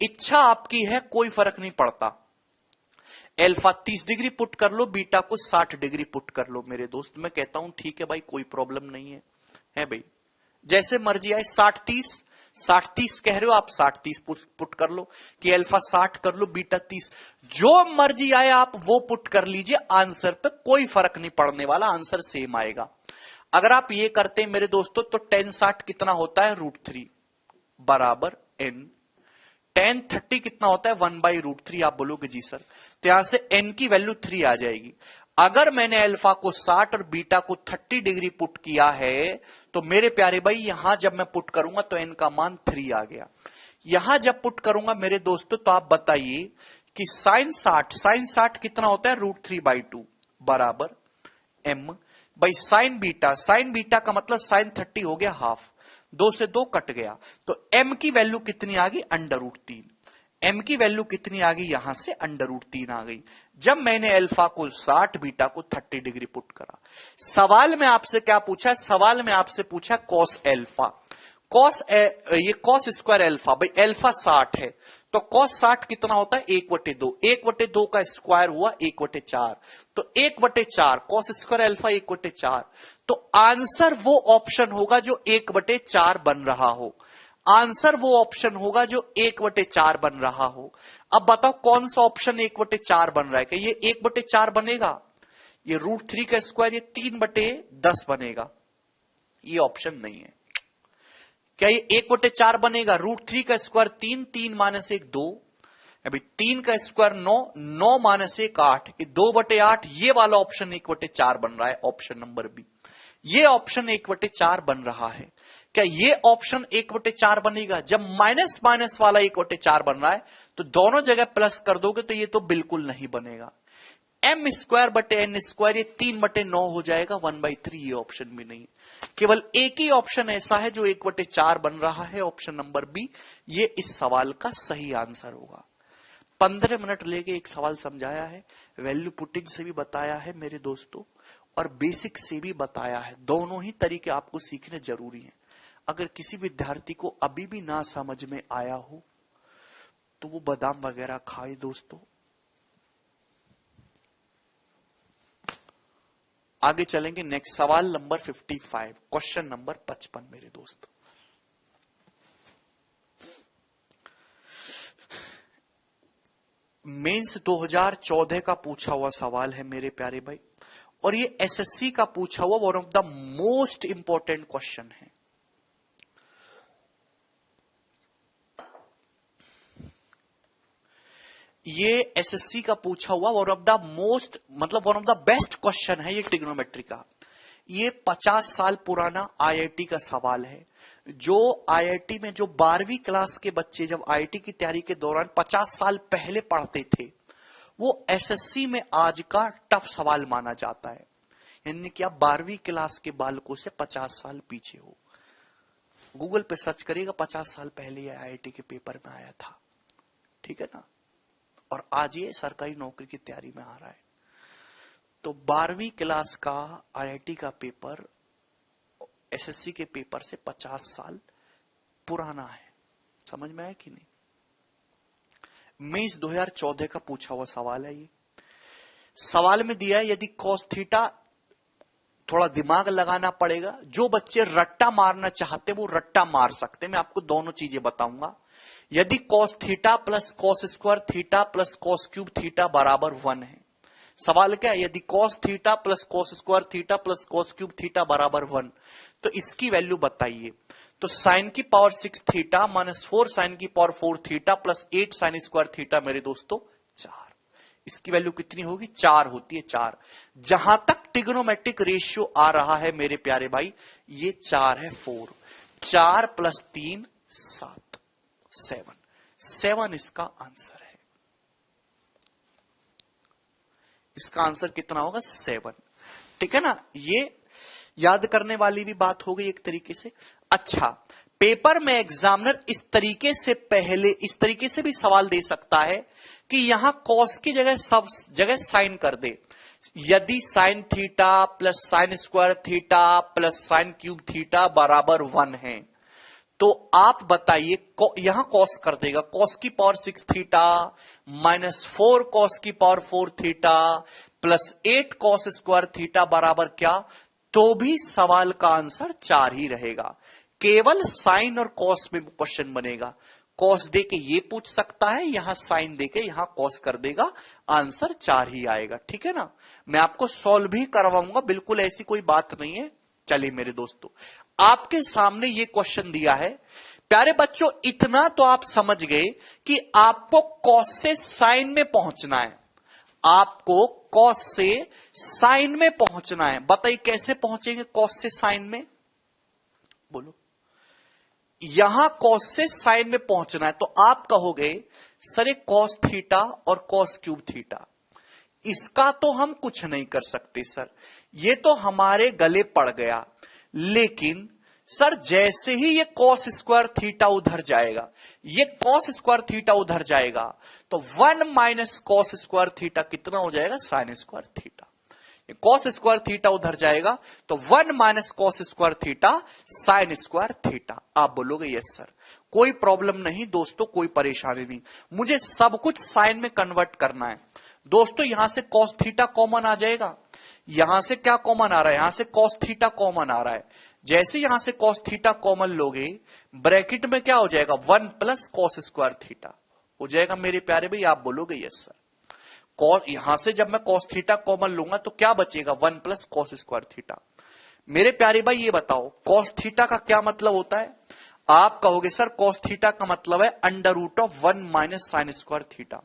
इच्छा आपकी है, कोई फर्क नहीं पड़ता। अल्फा 30 डिग्री पुट कर लो, बीटा को 60 डिग्री पुट कर लो। मेरे दोस्त मैं कहता हूं ठीक है भाई, कोई प्रॉब्लम नहीं है भाई, जैसे मर्जी आए। 60 30 कह रहे हो आप, 60 30 पुट कर लो, कि अल्फा 60 कर लो, बीटा 30, जो मर्जी आए आप वो पुट कर लीजिए। आंसर पे कोई फर्क नहीं पड़ने वाला, आंसर सेम आएगा। अगर आप ये करते हैं मेरे दोस्तों, तो 10 60 कितना होता है, √3 बराबर n। 10 30 कितना होता है, 1/√3। आप बोलोगे जी सर, तो यहां से n की वैल्यू 3 आ जाएगी। अगर मैंने अल्फा को 60 और बीटा को 30 डिग्री पुट किया है, तो मेरे प्यारे भाई यहां जब मैं पुट करूंगा तो n का मान 3 आ गया। यहां जब पुट करूंगा मेरे दोस्तों, तो आप बताइए कि sin 60 कितना होता है, √3/2 बराबर m बाई sin बीटा का मतलब sin 30 हो गया हाफ, 2 से 2 कट गया, तो m की वैल्यू कितनी आ गई, √3। m की वैल्यू कितनी आ गई, यहां से √3 आ गई। जब मैंने अल्फा को 60 बीटा को 30 डिग्री पुट करा। सवाल में आपसे क्या पूछा, सवाल में आपसे पूछा कॉस अल्फा, ये कॉस स्क्वायर अल्फा, भाई अल्फा 60 है तो कॉस 60 कितना होता है, 1/2, 1/2 का स्क्वायर हुआ 1/4, तो 1/4 कॉस स्क्वायर अल्फा 1/4। तो आंसर वो ऑप्शन होगा जो 1/4 बन रहा हो, आंसर वो ऑप्शन होगा जो 1/4 बन रहा हो। अब बताओ कौन सा ऑप्शन 1/4 बन रहा है, क्या ये 1/4 बनेगा, ये √3 का स्क्वायर ये 3/10 बनेगा, ये ऑप्शन नहीं है। क्या ये 1/4 बनेगा, √3 का स्क्वायर 3, 3 - 1 2, अभी 3 का स्क्वायर 9, 9 - 1 8, ये 2/8, ये वाला ऑप्शन 1/4 बन रहा है, ऑप्शन नंबर बी। ये ऑप्शन 1/4 बन रहा है। क्या ये ऑप्शन 1/4 बनेगा, जब माइनस माइनस वाला 1/4 बन रहा है तो दोनों जगह प्लस कर दोगे तो ये तो बिल्कुल नहीं बनेगा। m²/n², ये 3/9 हो जाएगा, 1/3, ये ऑप्शन भी नहीं। केवल एक ही ऑप्शन ऐसा है जो 1/4 बन रहा है, ऑप्शन नंबर बी, ये इस सवाल का सही आंसर होगा। 15 मिनट लेके एक सवाल समझाया है, वैल्यू पुटिंग से भी बताया है मेरे दोस्तों, और बेसिक से भी बताया है। दोनों ही तरीके आपको सीखने जरूरी हैं। अगर किसी विद्यार्थी को अभी भी ना समझ में आया हो तो वो बादाम वगैरह खाए दोस्तों। आगे चलेंगे, नेक्स्ट सवाल नंबर 55, क्वेश्चन नंबर 55 मेरे दोस्त। मेंस 2014 का पूछा हुआ सवाल है मेरे प्यारे भाई, और ये एसएससी का पूछा हुआ one of the most important question है। ये एसएससी का पूछा हुआ वन ऑफ द मोस्ट, मतलब one of the best question है ये ट्रिग्नोमेट्री का। ये 50 साल पुराना आईआईटी का सवाल है, जो आईआईटी में जो 12वीं क्लास के बच्चे जब आईआईटी की तैयारी के दौरान 50 साल पहले पढ़ते थे, वो एसएससी में आज का टफ सवाल माना जाता है। यानी कि आप 12वीं क्लास के बालकों से 50 साल पीछे हो। गूगल पे सर्च करिएगा, 50 साल पहले ये आईआईटी के पेपर में आया था, ठीक है ना, और आज ये सरकारी नौकरी की तैयारी में आ रहा है। तो 12वीं क्लास का आईआईटी का पेपर एसएससी के पेपर से 50 साल पुराना है। समझ में आया कि नहीं? मेंस 2014 का पूछा हुआ सवाल है। ये सवाल में दिया है, यदि कॉस थीटा, थोड़ा दिमाग लगाना पड़ेगा। जो बच्चे रट्टा मारना चाहते वो रट्टा मार सकते। मैं आपको दोनों चीजें बताऊंगा। यदि cos theta plus cos square theta plus cos cube theta बराबर 1 है। सवाल क्या है, यदि cos theta plus cos square theta plus cos cube theta बराबर 1, तो इसकी वैल्यू बताइए। तो साइन की पावर 6 थीटा माइनस 4 साइन की power 4 theta plus 8 sign square theta मेरे दोस्तों 4। इसकी वैल्यू कितनी होगी? 4 होती है, 4। जहां तक ट्रिग्नोमेट्रिक रेशियो आ रहा है मेरे प्यारे भाई, ये 4 है, 4। 4 प्लस 3 7, 7 इसका आंसर है। इसका आंसर कितना होगा? 7। ठीक है ना? ये याद करने वाली भी बात हो गई एक तरीके से। अच्छा, पेपर में एग्जामिनर इस तरीके से भी सवाल दे सकता है कि यहां कॉस की जगह सब जगह साइन कर दे। यदि sine theta plus sine square theta plus sine cube theta बराबर 1 है, तो आप बताइए, यहां कॉस कर देगा, कॉस की पावर 6 थीटा माइनस 4 कॉस की power 4 theta plus 8 cos square theta बराबर क्या? तो भी सवाल का आंसर 4 ही रहेगा। केवल साइन और कॉस में क्वेश्चन बनेगा। कॉस देके ये पूछ सकता है, यहां साइन देके यहां कॉस कर देगा, आंसर 4 ही आएगा। ठीक है ना? मैं आपको सॉल्व भी करवाऊंगा, बिल्कुल ऐसी कोई बात नहीं है। चलिए मेरे दोस्तों, आपके सामने ये क्वेश्चन दिया है। प्यारे बच्चों, इतना तो आप समझ गए कि आपको कॉस से साइन में पहुंचना है। आपको कॉस से साइन में पहुंचना है। बताइए कैसे पहुंचेंगे कॉस से साइन में? बोलो। यहां कॉस से साइन में पहुंचना है, तो आप कहोगे सर ये कॉस थीटा और कॉस क्यूब थीटा, इसका तो हम कुछ नहीं कर सकते सर, ये तो हमारे गले पड़ गया। लेकिन सर जैसे ही ये कॉस स्क्वायर थीटा उधर जाएगा, ये कॉस स्क्वायर थीटा उधर जाएगा, तो 1 माइनस कॉस स्क्वायर थीटा कितना हो जाएगा? Sign square theta. Cos square theta उधर जाएगा तो 1 minus cos square theta sine square theta. आप बोलोगे यस सर, कोई प्रॉब्लम नहीं दोस्तों, कोई परेशानी नहीं, मुझे सब कुछ साइन में कन्वर्ट करना है। दोस्तों यहां से कॉस थीटा कॉमन आ जाएगा, यहां से क्या कॉमन आ रहा है? यहां से कॉस थीटा कॉमन आ रहा है। जैसे यहां से कॉस थीटा कॉमन लोगे, ब्रैकेट में क्या हो जाएगा? 1 प्लस कॉस स्क्वायर थीटा हो जाएगा मेरे प्यारे भाई। आप बोलोगे यस सर। यहां से जब मैं कॉस थीटा कॉमन लूंगा तो क्या बचेगा? 1 प्लस कॉस स्क्वायर थीटा। मेरे प्यारे भाई ये बताओ कॉस थीटा का क्या मतलब होता है? आप कहोगे सर कॉस थीटा का मतलब है under root of 1 minus sine square theta.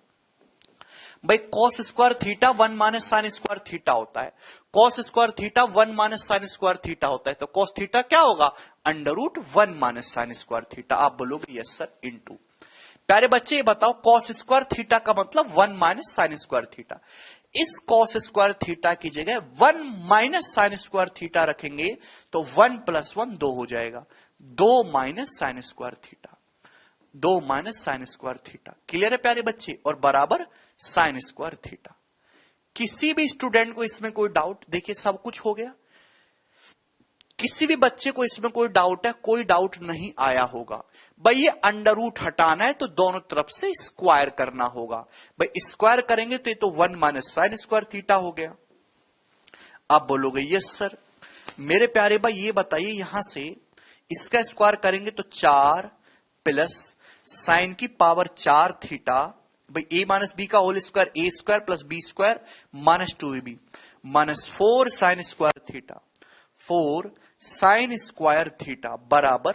भाई cos square theta 1 minus sine square theta होता है, cos square theta 1 minus sine square theta होता है, तो कॉस थीटा क्या होगा? Under root 1 minus sine square theta. आप बोलोगे यस सर इनटू। प्यारे बच्चे ये बताओ कॉस स्क्वायर थीटा का मतलब 1 माइनस साइन स्क्वायर थीटा। इस कॉस स्क्वायर थीटा की जगह 1 माइनस साइन स्क्वायर थीटा रखेंगे तो 1 प्लस 1 2 हो जाएगा, 2 minus sine square theta, 2 minus sine square theta. Clear है प्यारे बच्चे? और बराबर साइन स्क्वायर थीटा। किसी भी स्टूडेंट को इसमें कोई डाउट? देखिए सब कुछ हो गया। किसी भी बच्चे को इसमें कोई डाउट है? कोई डाउट नहीं आया होगा। भाई ये अंडर रूट हटाना है तो दोनों तरफ से स्क्वायर करना होगा। भाई स्क्वायर करेंगे तो ये तो 1 माइनस साइन स्क्वायर थीटा हो गया। आप बोलोगे यस सर। मेरे प्यारे भाई ये बताइए यहां से इसका स्क्वायर करेंगे तो 4 प्लस साइन की पावर 4 थीटा, भाई ए माइनस बी का whole square, A square plus B square minus 2ab minus 4 sine square theta, 4 sine square theta बराबर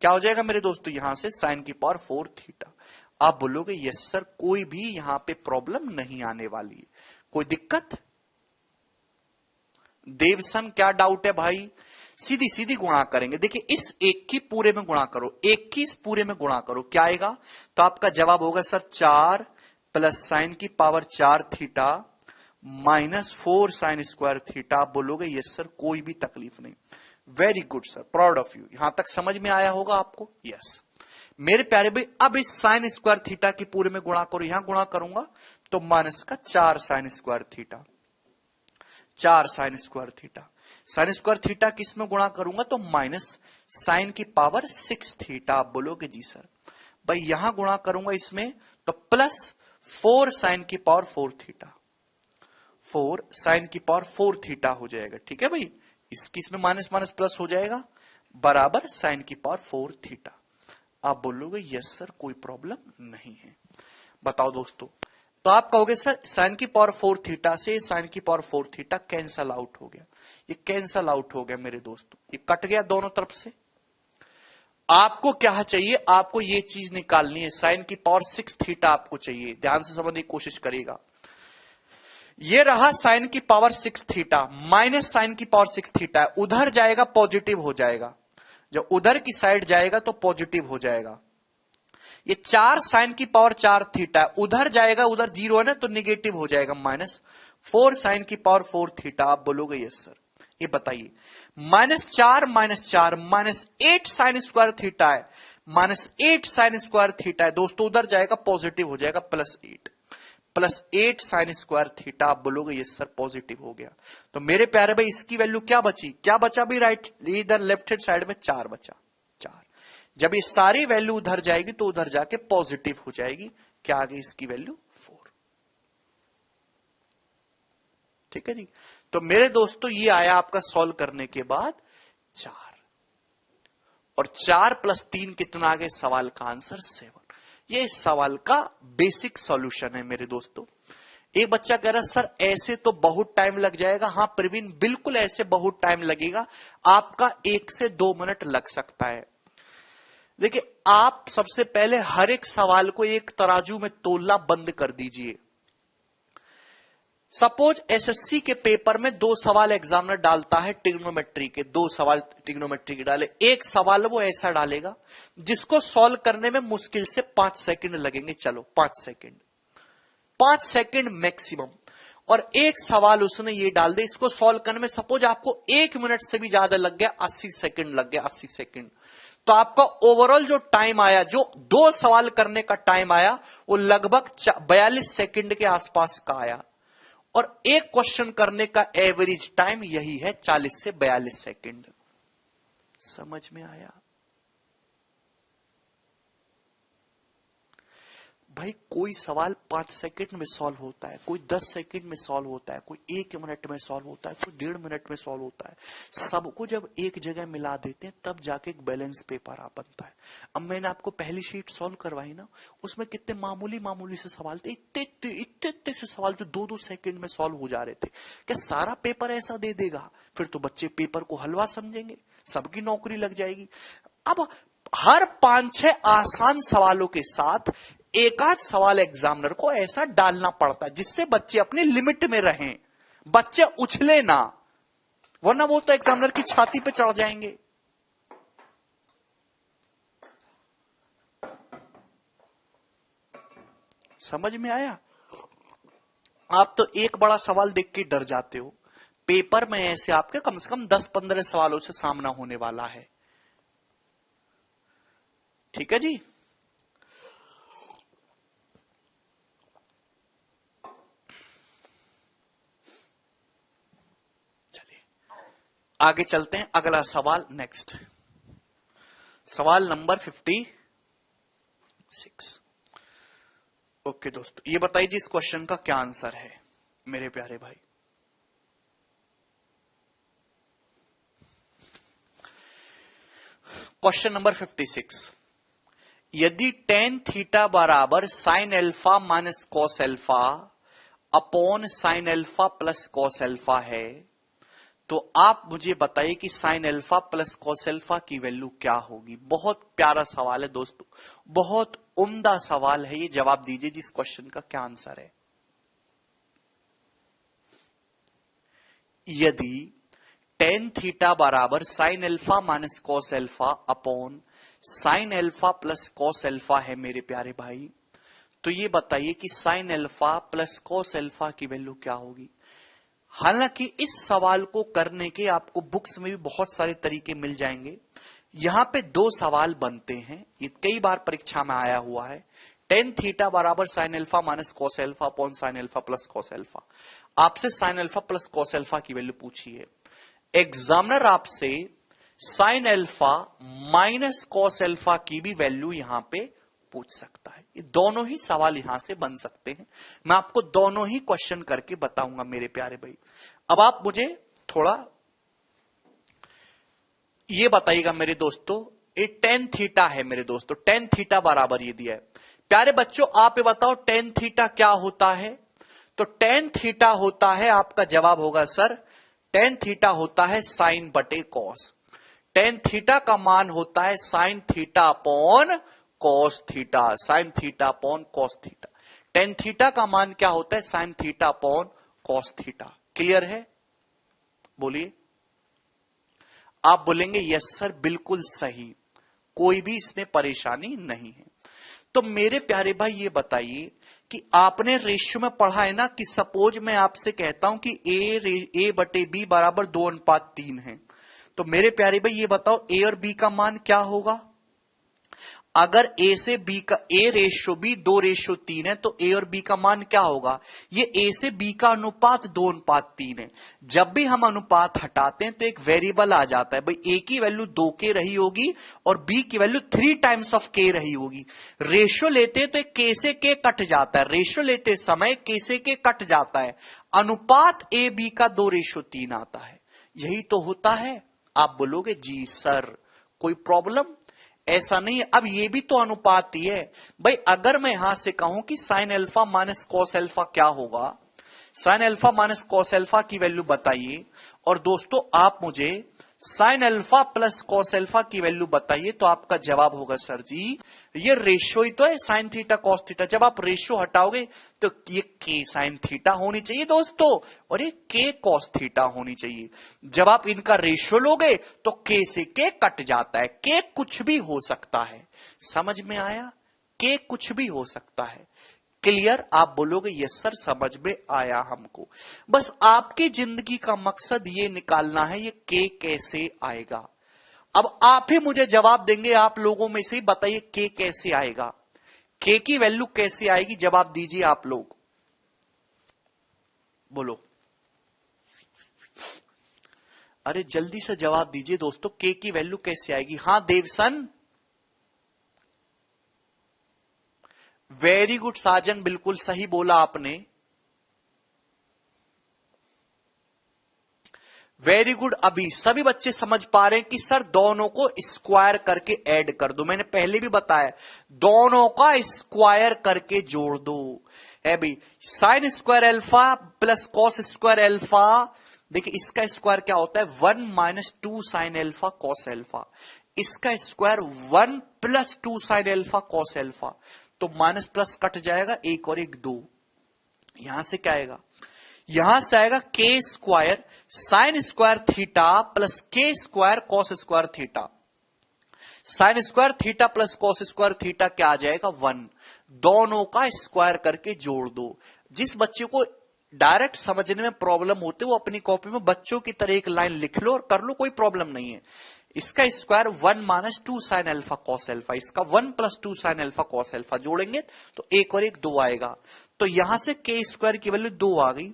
क्या हो जाएगा मेरे दोस्तों? यहां से साइन की पावर 4 थीटा। आप बोलोगे यस सर, कोई भी यहां पे प्रॉब्लम नहीं आने वाली है, कोई दिक्कत? देवसन क्या डाउट है भाई? सीधी सीधी गुणा करेंगे। देखिए इस एक की पूरे में गुणा करो, एक की इस पूरे में गुणा करो, क्या आएगा? तो आपका जवाब होगा सर 4 प्लस साइन की power 4 theta minus 4 sine square theta. आप बोलोगे यस सर, कोई भी तकलीफ नहीं। Very good sir, proud of you. यहां तक समझ में आया होगा आपको? यस। मेरे प्यारे भाई अब इस साइन स्क्वायर थीटा की पूरे में गुणा करो, यहां गुणा करूंगा तो माइनस का 4 sine square theta, 4 sine square theta. Sine square theta किस में गुणा करूंगा तो माइनस साइन की पावर 6 थीटा। आप बोलोगे जी सर। भाई यहां गुणा करूंगा इसमें तो प्लस 4 साइन की पावर 4 थीटा, 4 साइन की पावर 4 थीटा हो जाएगा। ठीक है भाई, इसमें माइनस माइनस प्लस हो जाएगा बराबर साइन की पावर 4 थीटा। आप बोलोगे यस सर, कोई प्रॉब्लम नहीं है। बताओ दोस्तों, तो आप कहोगे सर साइन की पावर 4 थीटा से साइन की पावर 4 थीटा कैंसल आउट हो गया, ये कैंसल आउट हो गया मेरे दोस्तों, ये कट गया दोनों तरफ से। आपको क्या चाहिए, आपको ये चीज निकालनी है, साइन की पावर 6 थीटा आपको चाहिए, ध्यान से समझने की कोशिश करिएगा। ये रहा साइन की पावर 6 थीटा माइनस साइन की पावर 6 थीटा, उधर जाएगा पॉजिटिव हो जाएगा, जब उधर की साइड जाएगा तो पॉजिटिव हो जाएगा। ये 4 साइन की पावर 4 थीटा उधर जाएगा, उधर 0 है ना तो निगेटिव हो जाएगा, माइनस 4 साइन की पावर 4 थीटा। आप बोलोगे यस सर, ये बताइए -4 माइनस 8 साइन स्क्वायर थीटा है, -8 साइन स्क्वायर थीटा है दोस्तों, उधर जाएगा पॉजिटिव हो जाएगा, +8 साइन स्क्वायर थीटा। आप बोलोगे यस सर पॉजिटिव हो गया। तो मेरे प्यारे भाई इसकी वैल्यू क्या बची, क्या बचा भाई, राइट इधर लेफ्ट हैंड साइड में 4 बचा, 4। जब ये सारी वैल्यू उधर जाएगी तो उधर जाके पॉजिटिव हो जाएगी, क्या आ गई इसकी वैल्यू 4। ठीक है जी। तो मेरे दोस्तों ये आया आपका सॉल्व करने के बाद 4, और 4 + 3 कितना आ गया, सवाल का आंसर 7। ये इस सवाल का बेसिक सॉल्यूशन है मेरे दोस्तों। एक बच्चा कह रहा सर ऐसे तो बहुत टाइम लग जाएगा। हाँ प्रवीण बिल्कुल ऐसे बहुत टाइम लगेगा, आपका 1 से 2 मिनट लग सकता है। देखिए आप सबसे पहले हर एक सवाल को एक तराजू में तोलना बंद कर दीजिए। सपोज एसएससी के पेपर में 2 सवाल एग्जामिनर डालता है ट्रिग्नोमेट्री के, 2 सवाल ट्रिग्नोमेट्री के डाले, एक सवाल वो ऐसा डालेगा जिसको सॉल्व करने में मुश्किल से 5 सेकंड लगेंगे, चलो 5 सेकंड मैक्सिमम, और एक सवाल उसने ये डाल दे, इसको सॉल्व करने में सपोज आपको 1 मिनट से भी ज्यादा लग गया, 80 सेकंड लग गया, 80 सेकंड, तो आपका ओवरऑल जो टाइम आया, जो 2 सवाल करने का टाइम आया, वो लगभग 42 सेकंड के आसपास का आया, और एक क्वेश्चन करने का एवरेज टाइम यही है 40 से 42 सेकंड। समझ में आया भाई? कोई सवाल 5 सेकंड में सॉल्व होता है, कोई 10 सेकंड में सॉल्व होता है, कोई 1 मिनट में सॉल्व होता है, कोई 1.5 मिनट में सॉल्व होता है। सबको जब एक जगह मिला देते हैं तब जाके एक बैलेंस पेपर आ बनता है। अब मैंने आपको पहली शीट सॉल्व करवाई ना, उसमें कितने मामूली से सवाल थे, इतने से सवाल जो 2-2 सेकंड में सॉल्व हो जा रहे थे। क्या सारा पेपर ऐसा दे देगा? फिर तो बच्चे पेपर को हलवा समझेंगे, सबकी नौकरी लग जाएगी। अब हर 5-6 आसान सवालों के साथ एक आध सवाल एग्जामिनर को ऐसा डालना पड़ता है जिससे बच्चे अपनी लिमिट में रहें, बच्चे उछले ना, वरना वो तो एग्जामिनर की छाती पे चढ़ जाएंगे। समझ में आया? आप तो एक बड़ा सवाल देख के डर जाते हो, पेपर में ऐसे आपके कम से कम 10-15 सवालों से सामना होने वाला है। ठीक है जी। आगे चलते हैं, अगला सवाल नेक्स्ट, सवाल नंबर 56। ओके दोस्तों, ये बताइए इस क्वेश्चन का क्या आंसर है मेरे प्यारे भाई। क्वेश्चन नंबर 56, यदि tan थीटा बराबर sin alpha minus cos alpha upon sin alpha plus cos alpha है, तो आप मुझे बताइए कि sin alpha plus cos alpha की वैल्यू क्या होगी। बहुत प्यारा सवाल है दोस्तों, बहुत उम्दा सवाल है ये। जवाब दीजिए जिस क्वेश्चन का क्या आंसर है। यदि tan थीटा बराबर sin alpha minus cos alpha upon sin alpha plus cos alpha है मेरे प्यारे भाई, तो ये बताइए कि sin alpha plus cos alpha की वैल्यू क्या होगी। हालांकि इस सवाल को करने के आपको बुक्स में भी बहुत सारे तरीके मिल जाएंगे। यहां पे 2 सवाल बनते हैं, ये कई बार परीक्षा में आया हुआ है। tan थीटा बराबर sin alpha minus cos alpha upon sin alpha plus cos alpha. आपसे sin alpha plus cos alpha की वैल्यू पूछी है, एग्जामिनर आपसे sin alpha minus cos alpha की भी वैल्यू यहां पे पूछ सकता है। ये दोनों ही सवाल यहां से बन सकते हैं, मैं आपको दोनों ही क्वेश्चन करके बताऊंगा मेरे प्यारे भाई। अब आप मुझे थोड़ा ये बताइएगा मेरे दोस्तों, ये tan थीटा है मेरे दोस्तों, tan थीटा बराबर ये दिया है। प्यारे बच्चों आप ये बताओ tan थीटा क्या होता है। तो tan थीटा होता है, आपका जवाब होगा सर टेन थीटा होता है साइन बटे कॉस। टेन थीटा का मान होता है sine theta upon cos theta, sine theta upon cos theta. Tan theta का मान क्या होता है? Sine theta upon cos theta. Clear है? बोलिए। आप बोलेंगे यस सर बिल्कुल सही, कोई भी इसमें परेशानी नहीं है। तो मेरे प्यारे भाई ये बताइए कि आपने रेशियो में पढ़ा है ना कि सपोज मैं आपसे कहता हूं कि ए बटे बी बराबर 2:3 है, तो मेरे प्यारे भाई ये बताओ ए और बी का मान क्या होगा? अगर ए से बी का ए रेशियो बी 2:3 है तो ए और बी का मान क्या होगा? ये ए से बी का अनुपात 2:3 है। जब भी हम अनुपात हटाते हैं तो एक वेरिएबल आ जाता है, भाई ए की वैल्यू 2k रही होगी और बी की वैल्यू 3 टाइम्स ऑफ k रही होगी। रेशियो लेते हैं तो एक k से k कट जाता है, रेशियो लेते समय k से k कट जाता है, अनुपात ए बी का 2:3 आता है। यही तो होता है। आप बोलोगे जी सर कोई प्रॉब्लम? ऐसा नहीं है। अब ये भी तो अनुपात ही है भाई। अगर मैं यहां से कहूं कि sign alpha minus cos alpha क्या होगा, sign alpha minus cos alpha की वैल्यू बताइए, और दोस्तों आप मुझे sign alpha plus cos alpha की वैल्यू बताइए, तो आपका जवाब होगा सर जी ये रेशियो ही तो है साइन थीटा कॉस थीटा। जब आप रेशियो हटाओगे तो ये के साइन थीटा होनी चाहिए दोस्तों, और ये के कॉस थीटा होनी चाहिए। जब आप इनका रेशियो लोगे तो के से के कट जाता है, के कुछ भी हो सकता है। समझ में आया? के कुछ भी हो सकता है। क्लियर? आप बोलोगे यस सर समझ में आया हमको। बस आपकी जिंदगी का मकसद ये निकालना है ये के कैसे आएगा। अब आप ही मुझे जवाब देंगे, आप लोगों में से ही बताइए के कैसे आएगा, के की वैल्यू कैसे आएगी? जवाब दीजिए आप लोग, बोलो। अरे जल्दी से जवाब दीजिए दोस्तों, के की वैल्यू कैसे आएगी? हां देवसन, वेरी गुड साजन, बिल्कुल सही बोला आपने, वेरी गुड। अभी सभी बच्चे समझ पा रहे हैं कि सर दोनों को स्क्वायर करके ऐड कर दो। मैंने पहले भी बताया दोनों का स्क्वायर करके जोड़ दो। है भाई sine square alpha plus cos square alpha, देखिए इसका स्क्वायर क्या होता है 1 minus 2 sine alpha cos alpha, इसका square 1 plus 2 sine alpha cos alpha, तो माइनस प्लस कट जाएगा, एक और एक 2। यहां से क्या आएगा? यहां से आएगा K square sine square theta plus K square cos square theta. Sine square theta plus cos square theta क्या आ जाएगा? 1। दोनों का स्क्वायर करके जोड़ दो। जिस बच्चे को डायरेक्ट समझने में प्रॉब्लम होती है वो अपनी कॉपी में बच्चों की तरह एक लाइन लिख लो और कर लो, कोई प्रॉब्लम नहीं है। इसका square 1 minus 2 sine alpha cos alpha, इसका 1 plus 2 sine alpha cos alpha, जोड़ेंगे तो एक और एक 2 आएगा। तो यहां से के स्क्वायर की वैल्यू 2 आ गई,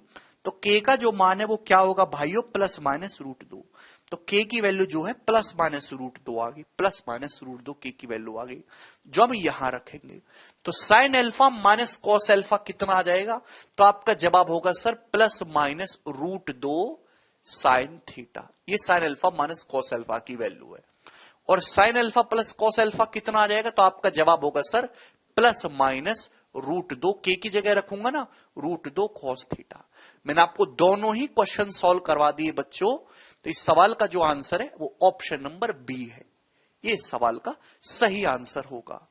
तो के का जो मान है वो क्या होगा भाइयों? Plus minus root 2। तो के की वैल्यू जो है प्लस माइनस रूट 2 आ गई, प्लस माइनस रूट 2 के की वैल्यू आ गई, जो हम यहां रखेंगे। तो sine alpha minus cos alpha कितना आ जाएगा? तो आपका जवाब होगा sir plus minus root 2 sine theta. ये sine alpha minus cos alpha की वैल्यू है। और sine alpha plus cos alpha कितना आ जाएगा? तो आपका जवाब होगा सर प्लस माइनस रूट 2, के की जगह रखूंगा ना रूट 2 कॉस थीटा। मैंने आपको दोनों ही क्वेश्चन सॉल्व करवा दिए बच्चों, तो इस सवाल का जो आंसर है वो ऑप्शन नंबर बी है। ये इस सवाल का सही आंसर होगा।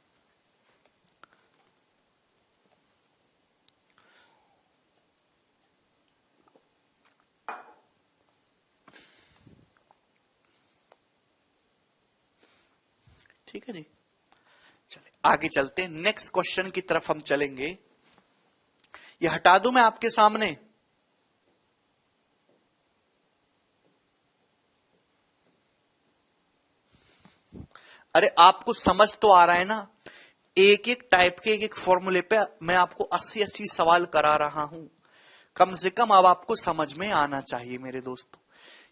ठीक है जी, चलिए आगे चलते हैं। नेक्स्ट क्वेश्चन की तरफ हम चलेंगे। ये हटा दूं मैं आपके सामने? अरे आपको समझ तो आ रहा है ना, एक एक टाइप के एक एक फॉर्मूले पे मैं आपको 80-80 सवाल करा रहा हूं, कम से कम अब आपको समझ में आना चाहिए मेरे दोस्तों।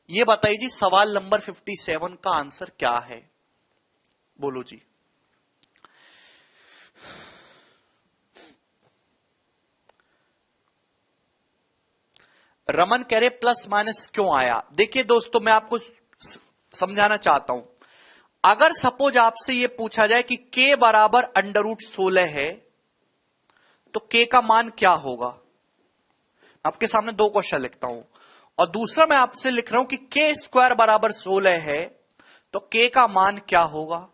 ये बताइए जी सवाल नंबर 57 का आंसर क्या है? बोलो जी। रमन कह रहे प्लस माइनस क्यों आया? देखिए दोस्तों मैं आपको समझाना चाहता हूं। अगर सपोज आपसे यह पूछा जाए कि k बराबर √16 है तो k का मान क्या होगा? आपके सामने दो क्वेश्चन लिखता हूं, और दूसरा मैं आपसे लिख रहा हूं कि के स्क्वायर बराबर 16 है, तो के का मान क्या होगा?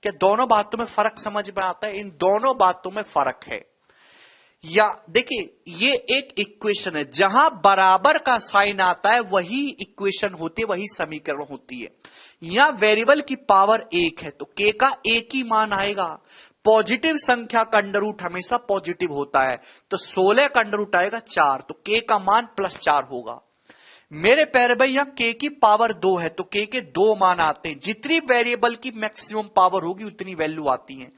क्या दोनों बातों में फर्क समझ में आता है? इन दोनों बातों में फर्क है। या देखिए, ये एक इक्वेशन है, जहां बराबर का साइन आता है वही इक्वेशन होती है, वही समीकरण होती है। या वेरिएबल की पावर 1 है तो के का एक ही मान आएगा। पॉजिटिव संख्या का अंडर रूट हमेशा पॉजिटिव होता है, तो 16 का अंडर रूट आएगा 4, तो के का मान +4 होगा। मेरे प्यारे भाई, यहां के की पावर 2 है तो के 2 मान आते हैं। जितनी वेरिएबल की मैक्सिमम पावर होगी उतनी वैल्यू आती है।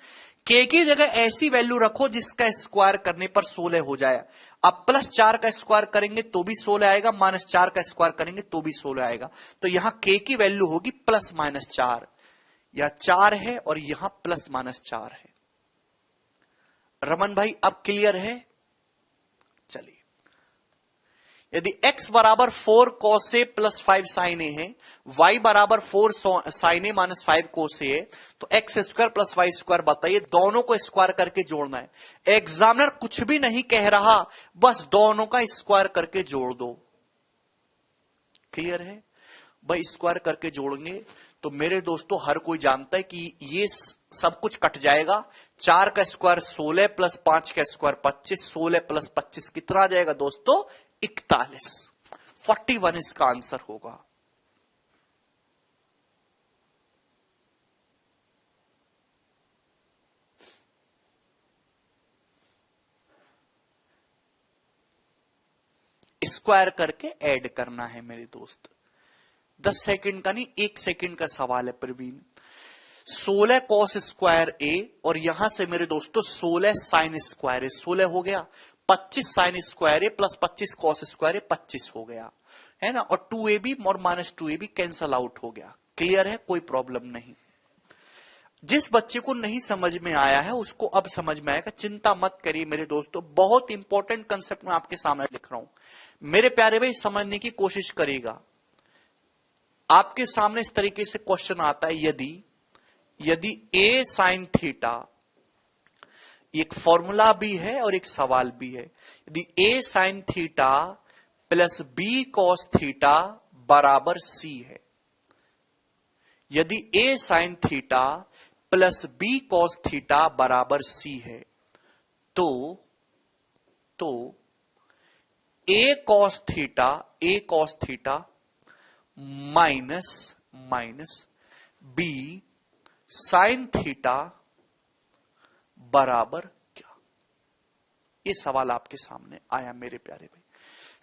के की जगह ऐसी वैल्यू रखो जिसका स्क्वायर करने पर 16 हो जाए। अब +4 का स्क्वायर करेंगे तो भी 16 आएगा, -4 का स्क्वायर करेंगे तो भी 16 आएगा। तो यहां के की वैल्यू होगी +-4, या 4 है और यहां +-4 है। रमन भाई अब क्लियर है? चलिए, यदि x बराबर 4 cos a + 5 sin a है, y बराबर 4 sin a - 5 cos a है, तो x² + y² बताइए। दोनों को स्क्वायर करके जोड़ना है। एग्जामिनर कुछ भी नहीं कह रहा, बस दोनों का स्क्वायर करके जोड़ दो। क्लियर है भाई? स्क्वायर करके जोड़ेंगे तो मेरे दोस्तों हर कोई जानता है कि ये सब कुछ कट जाएगा। 4 का स्क्वायर 16 + 5 का स्क्वायर 25, 16 + 25 कितना आ जाएगा दोस्तों? 41। 41 इसका आंसर होगा। स्क्वायर करके ऐड करना है मेरे दोस्त। 10 सेकंड का नहीं, 1 सेकंड का सवाल है प्रवीण। 16 cos स्क्वायर a और यहां से मेरे दोस्तों 16 sin स्क्वायर a, 16 हो गया। 25 sin square a + 25 cos square a 25 हो गया, है ना। और 2ab और -2ab कैंसल आउट हो गया। क्लियर है? कोई प्रॉब्लम नहीं। जिस बच्चे को नहीं समझ में आया है उसको अब समझ में आएगा, चिंता मत करिए मेरे दोस्तों। बहुत इंपॉर्टेंट कंसेप्ट मैं आपके सामने लिख रहा हूं मेरे प्यारे भाई, समझने की कोशिश करिएगा। आपके सामने इस तरीके से क्वेश्चन आता है, यदि a sin थीटा, एक फॉर्मूला भी है और एक सवाल भी है। यदि a sin theta + b cos theta बराबर c है, यदि a sin theta + b cos theta बराबर c है, तो a cos theta minus b sin theta बराबर क्या? ये सवाल आपके सामने आया मेरे प्यारे भाई।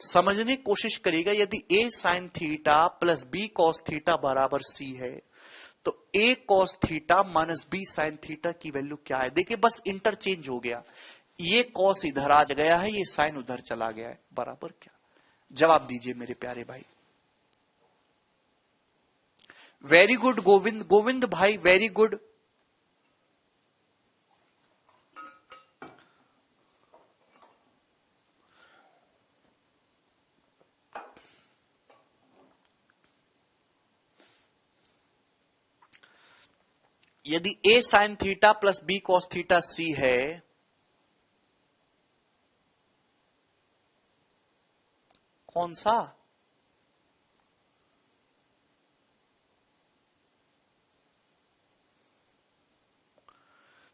समझने की कोशिश करिएगा। यदि a sin theta + b cos theta बराबर c है, तो a cos theta - b sin theta की वैल्यू क्या है? देखिए, बस इंटरचेंज हो गया। ये cos इधर आ गया है, ये sin उधर चला गया है, बराबर क्या? जवाब दीजिए मेरे प्यारे भाई। वेरी गुड गोविंद भाई, वेरी गुड। यदि a sin theta + b cos theta c है, कौन सा?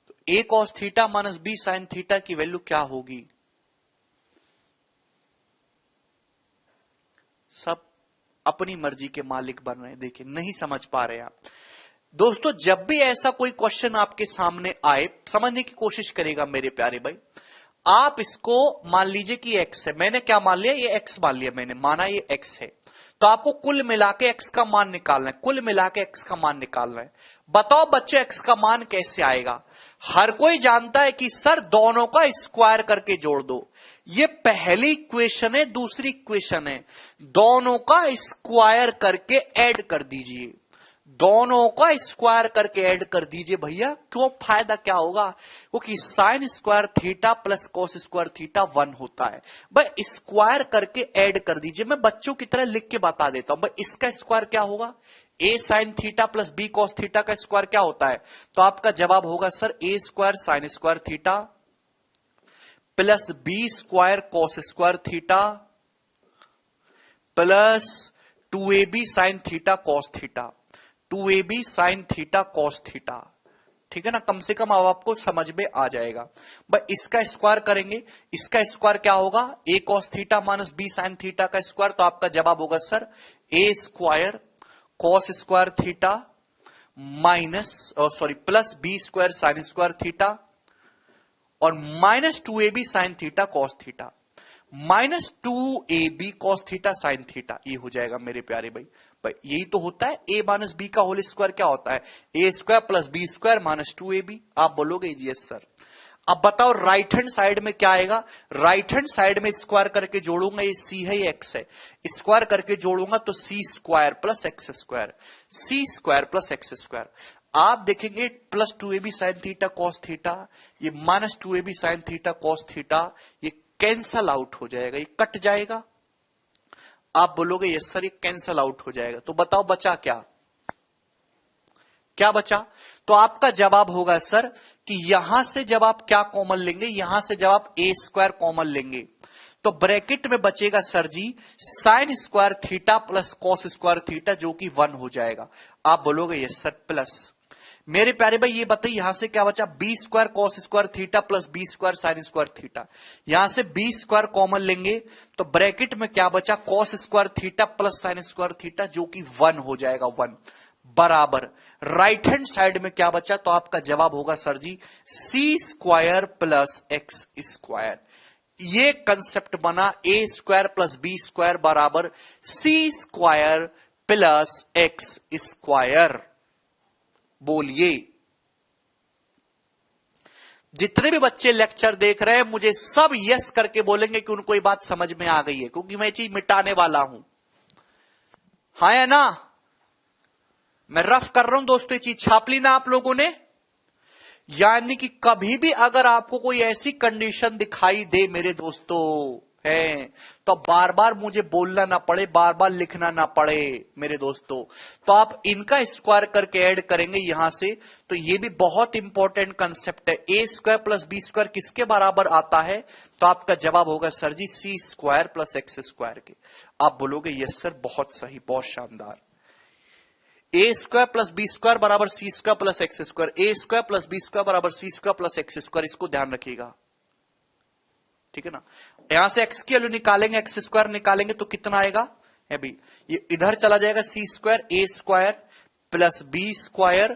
तो a cos theta - b sin theta की वैल्यू क्या होगी? सब अपनी मर्जी के मालिक बन रहे हैं। देखिए, नहीं समझ पा रहे आप दोस्तों। जब भी ऐसा कोई क्वेश्चन आपके सामने आए, समझने की कोशिश करेगा मेरे प्यारे भाई। आप इसको मान लीजिए कि x है, मैंने क्या मान लिया? ये x मान लिया, मैंने माना ये x है। तो आपको कुल मिला के x का मान निकालना है, कुल मिला के x का मान निकालना है। बताओ बच्चे, x का मान कैसे आएगा? हर कोई जानता है कि सर दोनों का स्क्वायर करके जोड़ दो। ये पहली इक्वेशन है, दूसरी इक्वेशन है, दोनों का स्क्वायर करके ऐड कर दीजिए। दोनों का स्क्वायर करके ऐड कर दीजिए भैया। क्यों? फायदा क्या होगा? क्योंकि sign square theta + cos square theta 1 होता है। भाई स्क्वायर करके ऐड कर दीजिए। मैं बच्चों की तरह लिख के बता देता हूं। भाई इसका स्क्वायर क्या होगा? a sin theta + b cos theta का स्क्वायर क्या होता है? तो आपका जवाब होगा sir a² sin square theta + b² cos square theta plus 2ab sine theta cos theta, 2ab sine theta cos theta. ठीक है ना, कम से कम अब आपको समझ में आ जाएगा। भाई इसका स्क्वायर करेंगे, इसका स्क्वायर क्या होगा, a cos theta minus b sine theta का स्क्वायर। तो आपका जवाब होगा sir a square cos square theta minus sorry plus b square sine square theta और minus 2ab sine theta cos theta, minus 2ab cos theta sine theta. ये हो जाएगा मेरे प्यारे भाई। भाई यही तो होता है, a माइनस बी का होल स्क्वायर क्या होता है, a square plus B square minus 2ab। आप बोलोगे जी यस सर। अब बताओ राइट हैंड साइड में क्या आएगा, राइट हैंड साइड में स्क्वायर करके जोड़ूंगा, ये c है ये x है, स्क्वायर करके जोड़ूंगा तो c square plus X square, c square plus X square. आप देखेंगे plus 2ab sine theta cos theta, ये minus 2ab sine theta cos theta, ये कैंसल आउट हो जाएगा, ये कट जाएगा। आप बोलोगे यस सर ये कैंसल आउट हो जाएगा। तो बताओ बचा क्या, क्या बचा। तो आपका जवाब होगा सर कि यहां से जब आप क्या कॉमन लेंगे, यहां से जब आप a स्क्वायर कॉमन लेंगे तो ब्रैकेट में बचेगा sir ji sine square theta plus cos square theta जो कि 1 हो जाएगा। आप बोलोगे यस सर प्लस। मेरे प्यारे भाई ये बताइए यहां से क्या बचा, b square cos square theta plus B square sine square theta. यहां से बी स्क्वायर कॉमन लेंगे तो ब्रैकेट में क्या बचा, cos square theta plus sine square theta जो कि 1 हो जाएगा, 1 बराबर राइट हैंड साइड में क्या बचा। तो आपका जवाब होगा सर जी सी स्क्वायर प्लस एक्स स्क्वायर। ये कंसेप्ट बना ए स्क्वायर प्लस बी स्क्वायर बराबर सी स्क्वायर प्लस एक्स स्क्वायर। बोलिए जितने भी बच्चे लेक्चर देख रहे हैं मुझे सब यस करके बोलेंगे कि उनको ये बात समझ में आ गई है, क्योंकि मैं ये चीज मिटाने वाला हूं। हाँ या ना, मैं रफ कर रहा हूं दोस्तों, ये चीज छाप ली ना आप लोगों ने। यानी कि कभी भी अगर आपको कोई ऐसी कंडीशन दिखाई दे मेरे दोस्तों है तो बार बार मुझे बोलना ना पड़े, बार बार लिखना ना पड़े मेरे दोस्तों, तो आप इनका स्क्वायर करके ऐड करेंगे यहां से। तो ये भी बहुत इंपॉर्टेंट कंसेप्ट है, A square plus B square किसके बराबर आता है। तो आपका जवाब होगा सर जी सी स्क्वायर प्लस एक्स स्क्वायर के। आप बोलोगे यस सर बहुत सही, बहुत शानदार। ए स्क्वायर प्लस बी स्क्वायर बराबर सी square plus X square, A square plus B square बराबर सी स्क्वायर प्लस एक्स स्क्वायर, इसको ध्यान रखिएगा। ठीक है ना, यहां से एक्स की वैल्यू निकालेंगे, एक्स स्क्वायर निकालेंगे तो कितना आएगा है भी, ये इधर चला जाएगा C square A square plus B square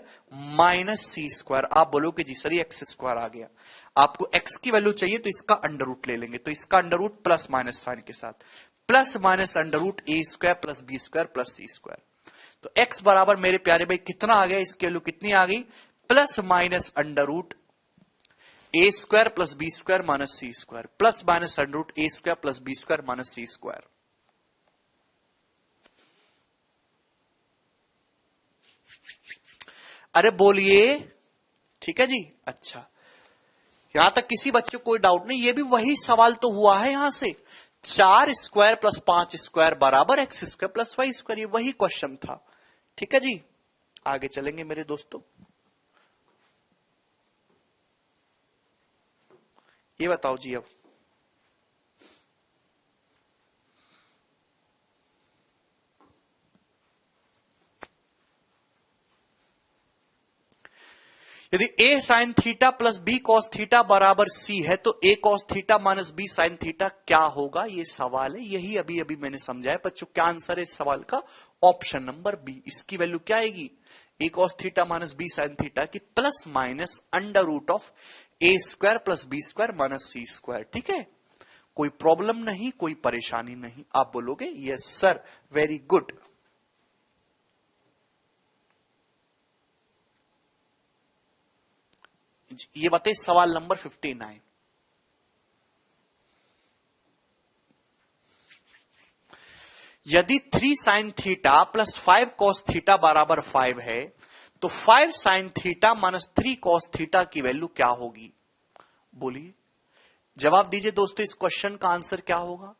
minus C square. आप बोलोगे जी सर ये एक्स स्क्वायर आ गया। आपको एक्स की वैल्यू चाहिए तो इसका अंडर रूट ले लेंगे, तो इसका under root plus minus sine के साथ, plus minus under root A square plus B square plus C square. तो एक्स बराबर मेरे प्यारे भाई कितना आ गया, इसकी वैल्यू कितनी आ गई, plus minus under root A square plus B square minus C square, plus minus under root A square plus B square minus C square. अरे बोलिए, ठीक है जी। अच्छा यहां तक किसी बच्चे को कोई डाउट नहीं, ये भी वही सवाल तो हुआ है यहां से, 4 स्क्वायर प्लस 5 स्क्वायर बराबर x square plus y square, ये वही क्वेश्चन था। ठीक है जी, आगे चलेंगे मेरे दोस्तों। ये बताओ जी अब यदि a sine theta plus b cos theta बराबर c है तो a cos theta minus b sine theta क्या होगा, ये सवाल है। यही अभी अभी मैंने समझाया बच्चों। क्या आंसर है इस सवाल का, ऑप्शन नंबर बी। इसकी वैल्यू क्या आएगी, a cos theta minus b sine theta की plus minus under root of a square plus b square minus c square. ठीक है, कोई प्रॉब्लम नहीं, कोई परेशानी नहीं। आप बोलोगे यस सर, वेरी गुड। ये बताइए सवाल नंबर 59। यदि 3 sign theta plus 5 cos theta बराबर 5 है तो 5 sine theta minus 3 cos theta की वैल्यू क्या होगी। बोलिए, जवाब दीजिए दोस्तों, इस क्वेश्चन का आंसर क्या होगा।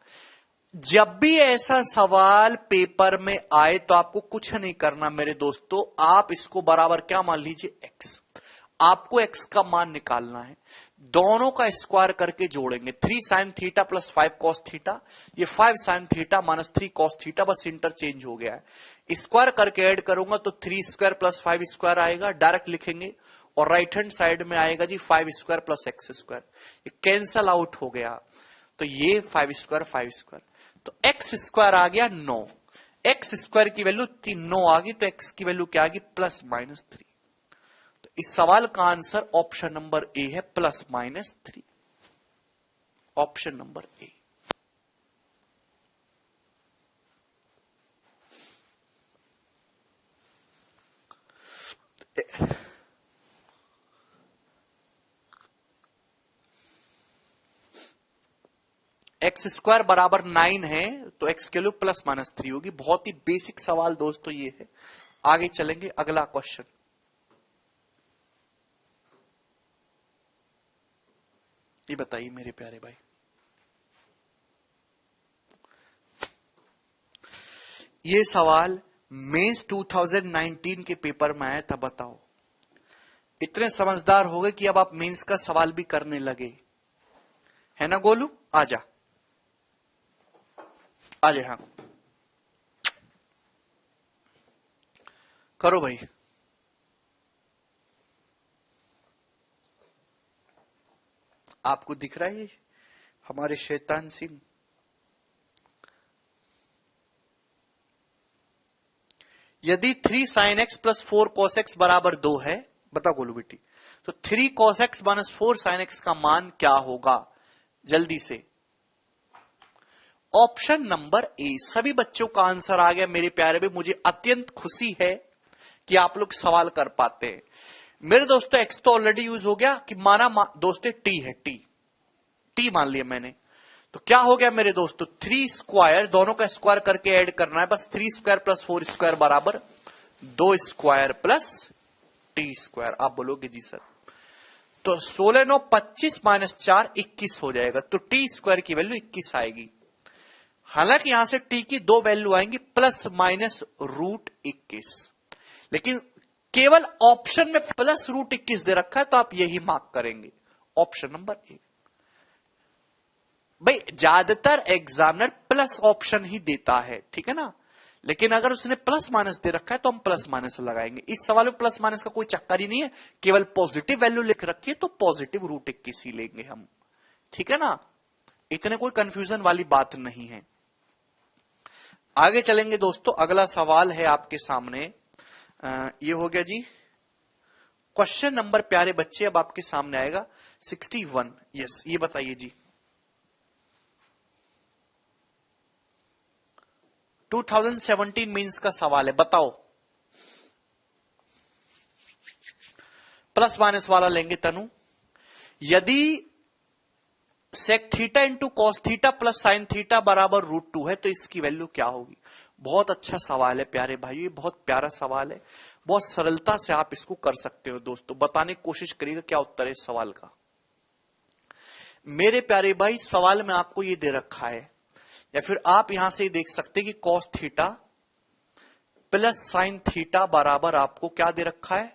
जब भी ऐसा सवाल पेपर में आए तो आपको कुछ नहीं करना मेरे दोस्तों, आप इसको बराबर क्या मान लीजिए, एक्स। आपको x का मान निकालना है। दोनों का स्क्वायर करके जोड़ेंगे। 3 sign theta plus 5 cos theta, ये 5 sine theta minus 3 cos theta, बस इंटरचेंज हो गया है। स्क्वायर करके ऐड करूंगा तो 3 स्क्वायर प्लस 5 स्क्वायर आएगा, डायरेक्ट लिखेंगे। और राइट हैंड साइड में आएगा जी 5 स्क्वायर प्लस एक्स स्क्वायर, ये कैंसल आउट हो गया। तो ये 5 स्क्वायर, तो एक्स स्क्वायर आ गया 9, एक्स स्क्वायर की वैल्यू 9 आ गई, तो एक्स की वैल्यू क्या आ गई प्लस माइनस 3। तो इस सवाल का आंसर ऑप्शन नंबर ए है प्लस माइनस 3, ऑप्शन नंबर ए। एक्स स्क्वायर बराबर 9 है, तो एक्स की वैल्यू प्लस माइनस 3 होगी। बहुत ही बेसिक सवाल दोस्तों ये है। आगे चलेंगे, अगला क्वेश्चन। ये बताइए मेरे प्यारे भाई, ये सवाल मेंस 2019 के पेपर में आया था। बताओ, इतने समझदार हो गए कि अब आप मेंस का सवाल भी करने लगे, है ना गोलू? आजा आजा, हाँ करो भाई। आपको दिख रहा है हमारे शैतान सिंह? यदि 3 sine x plus 4 cos x बराबर 2 है, बताओ गोलू बेटी, तो 3 cos x minus 4 sine x का मान क्या होगा? जल्दी से। ऑप्शन नंबर ए। सभी बच्चों का आंसर आ गया मेरे प्यारे भाई। मुझे अत्यंत खुशी है कि आप लोग सवाल कर पाते हैं। मेरे दोस्तों एक्स तो ऑलरेडी यूज हो गया कि दोस्तों टी है, टी मान लिया मैंने। तो क्या हो गया मेरे दोस्तों, 3 स्क्वायर, दोनों का स्क्वायर करके ऐड करना है बस। 3 स्क्वायर प्लस 4 स्क्वायर बराबर 2 स्क्वायर प्लस टी स्क्वायर। आप बोलोगे जी सर, तो 16 9 25 माइनस 4 21 हो जाएगा, तो टी स्क्वायर की वैल्यू 21 आएगी। हालांकि यहां से टी की 2 वैल्यू आएंगी, प्लस माइनस रूट 21, लेकिन केवल ऑप्शन में प्लस रूट 21 दे रखा है, तो आप यही मार्क करेंगे, ऑप्शन नंबर ए। भाई ज्यादातर एग्जामिनर प्लस ऑप्शन ही देता है, ठीक है ना, लेकिन अगर उसने प्लस माइनस दे रखा है तो हम प्लस माइनस लगाएंगे। इस सवाल में प्लस माइनस का कोई चक्कर ही नहीं है, केवल पॉजिटिव वैल्यू लिख रखी है तो पॉजिटिव रूट 21 ही लेंगे हम, ठीक है ना। इतने कोई कंफ्यूजन वाली बात नहीं है। आगे चलेंगे दोस्तों, अगला सवाल है आपके सामने। ये हो गया जी क्वेश्चन नंबर, प्यारे बच्चे अब आपके सामने आएगा 61। यस, ये बताइए जी, 2017 मीन्स का सवाल है। बताओ, प्लस माइनस वाला लेंगे तनु। यदि sec theta into cos theta plus sine theta बराबर √2 है, तो इसकी वैल्यू क्या होगी? बहुत अच्छा सवाल है प्यारे भाई, ये बहुत प्यारा सवाल है। बहुत सरलता से आप इसको कर सकते हो दोस्तों। बताने की कोशिश करिएगा क्या उत्तर है इस सवाल का। मेरे प्यारे भाई, सवाल में आपको ये दे रखा है, या फिर आप यहां से देख सकते हैं कि cos theta plus sine theta बराबर आपको क्या दे रखा है।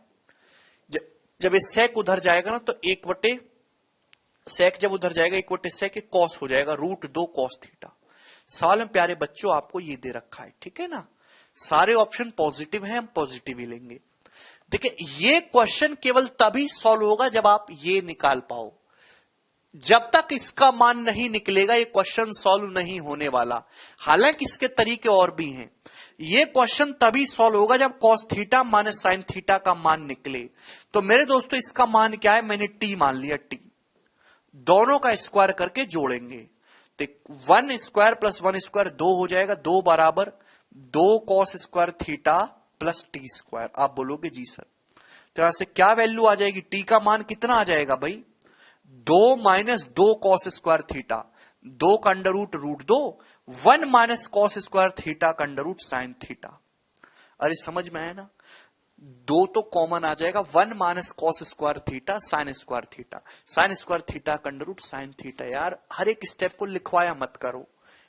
जब ये सेक उधर जाएगा ना, तो 1/, सेक जब उधर जाएगा 1/, सेक कॉस हो जाएगा √2 कॉस थीटा। सवाल में प्यारे बच्चों आपको ये दे रखा है, ठीक है ना। सारे ऑप्शन पॉजिटिव हैं, हम पॉजिटिव ही लेंगे। देखिए, ये क्वेश्चन केवल तभी सॉल्व होगा जब आप ये निकाल पाओ। जब तक इसका मान नहीं निकलेगा ये क्वेश्चन सॉल्व नहीं होने वाला। हालांकि इसके तरीके और भी हैं। ये क्वेश्चन तभी सॉल्व होगा जब cos theta minus sign theta का मान निकले। तो मेरे दोस्तों इसका मान क्या है, मैंने t मान लिया, t। दोनों का स्क्वायर करके जोड़ेंगे तो 1 स्क्वायर प्लस 1 स्क्वायर 2 हो जाएगा, 2 बराबर 2 cos square theta plus T square. आप बोलोगे जी सर, तो यहां से क्या वैल्यू आ जाएगी, t का मान कितना आ जाएगा भाई, 2 माइनस 2 कॉस स्क्वायर थीटा, 2 का under root √2, 1 minus cos square theta का अंडर रूट साइन थीटा। अरे समझ में आया ना, 2 तो कॉमन आ जाएगा, 1 minus cos square theta sine square theta, sine square theta का अंडर रूट साइन थीटा। यार हर एक स्टेप को लिखवाया मत करो,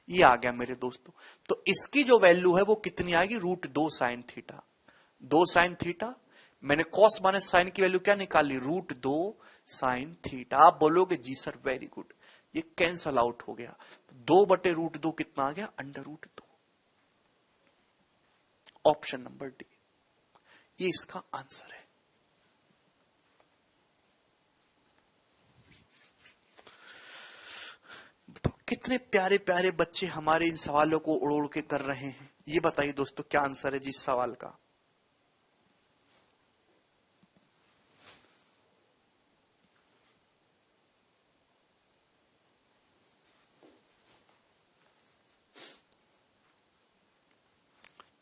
ये आ गया मेरे दोस्तों। तो इसकी जो वैल्यू है वो कितनी आएगी, √2 साइन थीटा, 2 साइन थीटा। मैंने कॉस माइनस साइन की वैल्यू क्या निकाली, √2 साइन थीटा। आप बोलोगे जी सर वेरी गुड, ये कैंसल आउट हो गया, 2/√2 कितना आ गया, √2। ऑप्शन नंबर डी, ये इसका आंसर है। बताओ कितने प्यारे प्यारे बच्चे हमारे इन सवालों को उड़ उड़ के कर रहे हैं। ये बताइए दोस्तों क्या आंसर है जी इस सवाल का।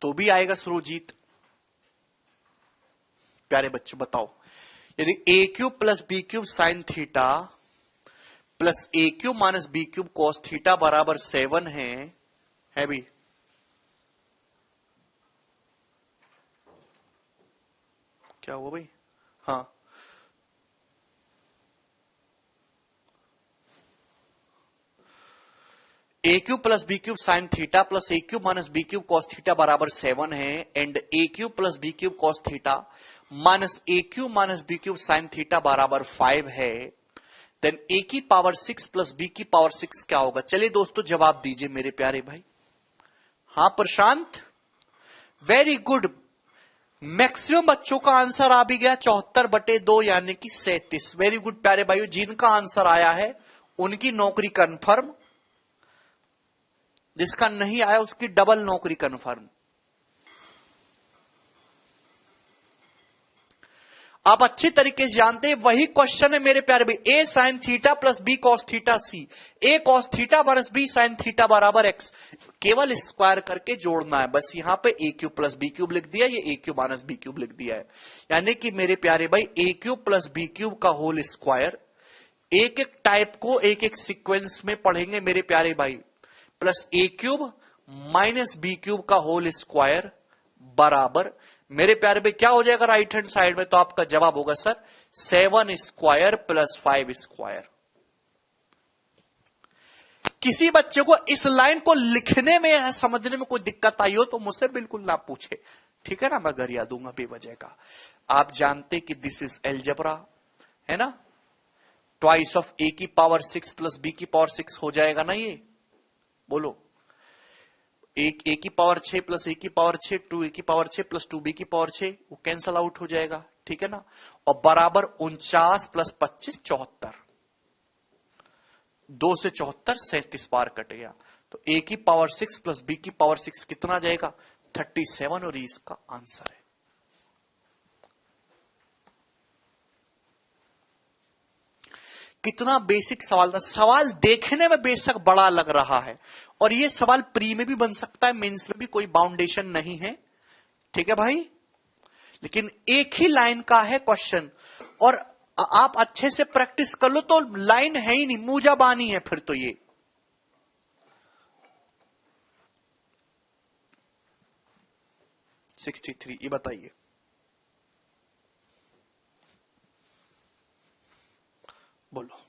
तो भी आएगा सुरजीत। प्यारे बच्चों बताओ, यदि a³ + b³ sign theta plus a³ - b³ cos theta बराबर 7 है भी, क्या हुआ भाई, हाँ a³ + b³ sign theta plus a³ - b³ cos theta बराबर 7 है, and a³ + b³ cos theta minus a³ - b³ sign theta बराबर 5 है, देन a⁶ प्लस b⁶ क्या होगा। चलिए दोस्तों जवाब दीजिए मेरे प्यारे भाई। हाँ प्रशांत वेरी गुड, मैक्सिमम बच्चों का आंसर आ भी गया 74/2 यानी कि 37। वेरी गुड प्यारे भाइयों, जिनका आंसर आया है उनकी नौकरी कंफर्म, जिसका नहीं आया उसकी डबल नौकरी कंफर्म। आप अच्छी तरीके से जानते हैं वही क्वेश्चन है मेरे प्यारे भाई, a sine theta plus b cos theta c, a cos theta minus b sine theta बराबर x, केवल स्क्वायर करके जोड़ना है बस। यहां पे a³ + b³ लिख दिया, ये a³ - b³ लिख दिया है, यानी कि मेरे प्यारे भाई a³ + b³ का होल स्क्वायर, एक एक टाइप को एक एक सीक्वेंस में पढ़ेंगे मेरे प्यारे भाई, प्लस a³ - b³ का होल स्क्वायर बराबर मेरे प्यारे भाई क्या हो जाएगा राइट हैंड साइड में, तो आपका जवाब होगा सर 7 स्क्वायर प्लस 5 स्क्वायर। किसी बच्चे को इस लाइन को लिखने में या समझने में कोई दिक्कत आई हो तो मुझसे बिल्कुल ना पूछे, ठीक है ना, मैं गरिया दूंगा बेवजह का। आप जानते कि दिस इज एलजेब्रा है ना, twice of a⁶ plus b⁶ हो जाएगा ना, ये बोलो a⁶ plus a⁶ 2a⁶ plus 2b⁶ वो कैंसल आउट हो जाएगा, ठीक है ना, और बराबर 49 प्लस 25 74, 2 से 74 37 बार कट गया, तो a⁶ प्लस b⁶ कितना जाएगा 37, और इसका आंसर है। कितना बेसिक सवाल था, सवाल देखने में बेशक बड़ा लग रहा है, और ये सवाल प्री में भी बन सकता है, मेंस में भी कोई बाउंडेशन नहीं है, ठीक है भाई, लेकिन एक ही लाइन का है क्वेश्चन, और आप अच्छे से प्रैक्टिस कर लो तो लाइन है ही नहीं, मूजाबानी है फिर तो ये। (63) ये बताइए, बोलो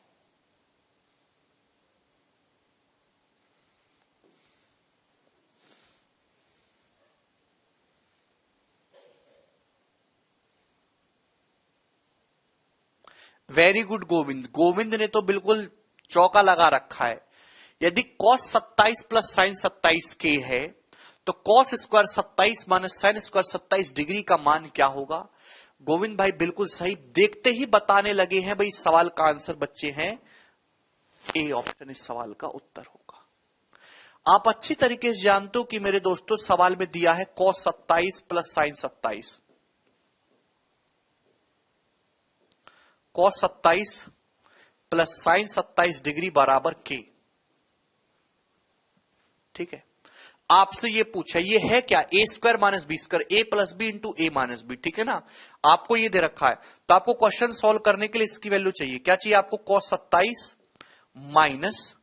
वेरी गुड गोविंद, गोविंद ने तो बिल्कुल चौका लगा रखा है। यदि cos 27 प्लस साइन 27 के है तो cos square 27 minus sine square 27 degree का मान क्या होगा। गोविंद भाई बिल्कुल सही, देखते ही बताने लगे हैं भाई, सवाल का आंसर बच्चे हैं ए ऑप्शन इस सवाल का उत्तर होगा। आप अच्छी तरीके से जानते हो कि मेरे दोस्तों सवाल में दिया है cos 27 plus sign 27, cos 27 plus sign 27 degree बराबर के, ठीक है। आपसे ये पूछा ये है क्या, a square minus b square, a plus b into a minus b, ठीक है ना, आपको ये दे रखा है, तो आपको क्वेश्चन सॉल्व करने के लिए इसकी वैल्यू चाहिए, क्या चाहिए आपको, cos 27 माइनस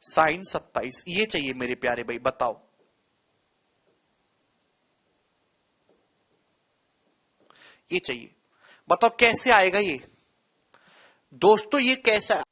साइन 27, ये चाहिए मेरे प्यारे भाई, बताओ ये चाहिए, बताओ कैसे आएगा ये दोस्तों, ये कैसा,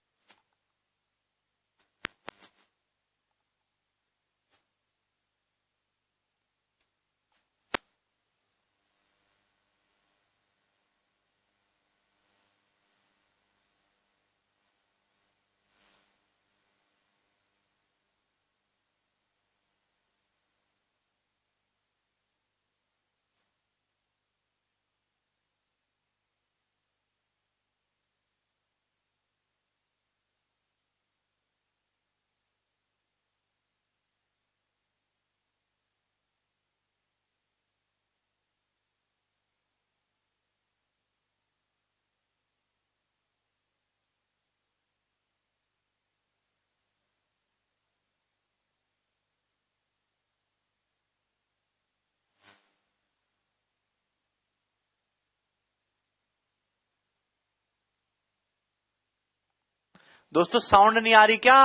दोस्तों साउंड नहीं आ रही क्या?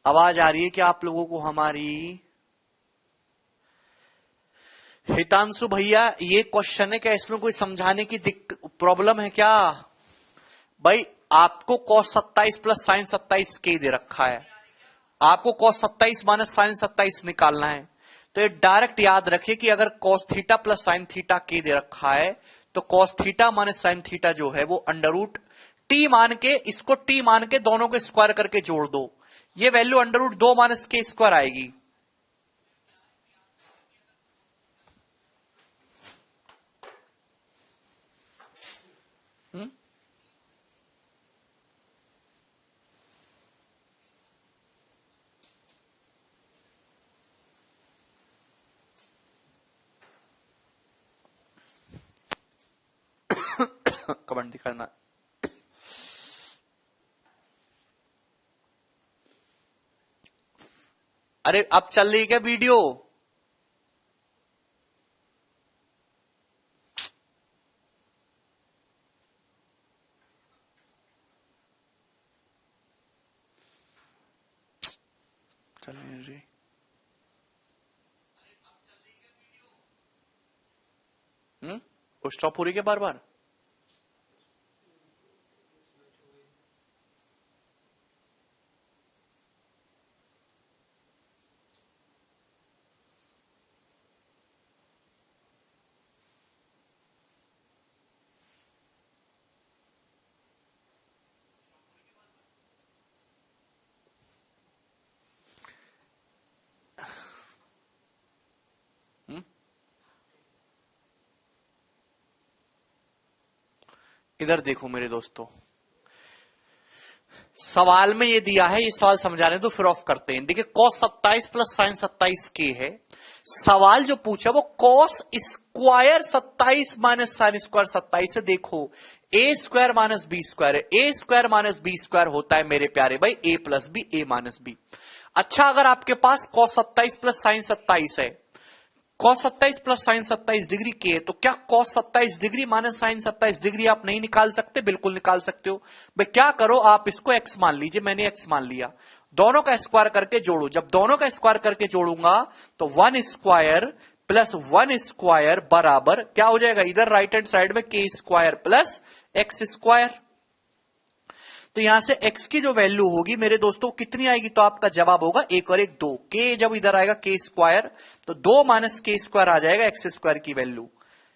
आवाज आ रही है क्या आप लोगों को हमारी? हितांशु भैया ये क्वेश्चन है क्या, इसमें कोई समझाने की प्रॉब्लम है क्या? भाई आपको cos 27 प्लस साइन 27 के दे रखा है, आपको cos 27 माइनस साइन 27 निकालना है। तो ये डायरेक्ट याद रखिए कि अगर cos theta plus sine theta के दे रखा है तो cos theta minus sine theta जो है वो अंडर रूट टी मान के, इसको टी मान के दोनों को स्क्वायर करके जोड़ दो, ये value under root 2 minus k square आएगी। कमेंट दिखाना। अरे अब चल रही क्या वीडियो? चल रही स्टॉप हो रही क्या बार बार? इधर देखो मेरे दोस्तों, सवाल में ये दिया है, ये सवाल समझाने तो फिर ऑफ करते हैं। देखिए cos 27 प्लस साइन 27 के है, सवाल जो पूछा वो cos square 27 minus sine square 27 है। देखो ए स्क्वायर माइनस बी स्क्वायर है, A square minus b square होता है मेरे प्यारे भाई ए प्लस बी, ए माइनस बी। अच्छा अगर आपके पास cos 27 प्लस साइन 27 है, cos 27 प्लस साइन 27 डिग्री के है, तो क्या cos 27 degree minus sine 27 degree आप नहीं निकाल सकते? बिल्कुल निकाल सकते हो भाई। क्या करो आप इसको x मान लीजिए, मैंने x मान लिया, दोनों का स्क्वायर करके जोड़ो। जब दोनों का स्क्वायर करके जोड़ूंगा तो 1 स्क्वायर प्लस 1 स्क्वायर बराबर क्या हो जाएगा, इधर राइट हैंड साइड में k square plus x square. तो यहां से x की जो वैल्यू होगी मेरे दोस्तों कितनी आएगी, तो आपका जवाब होगा 1 और 1 2, k जब इधर आएगा k स्क्वायर तो 2 माइनस के स्क्वायर आ जाएगा x स्क्वायर की वैल्यू,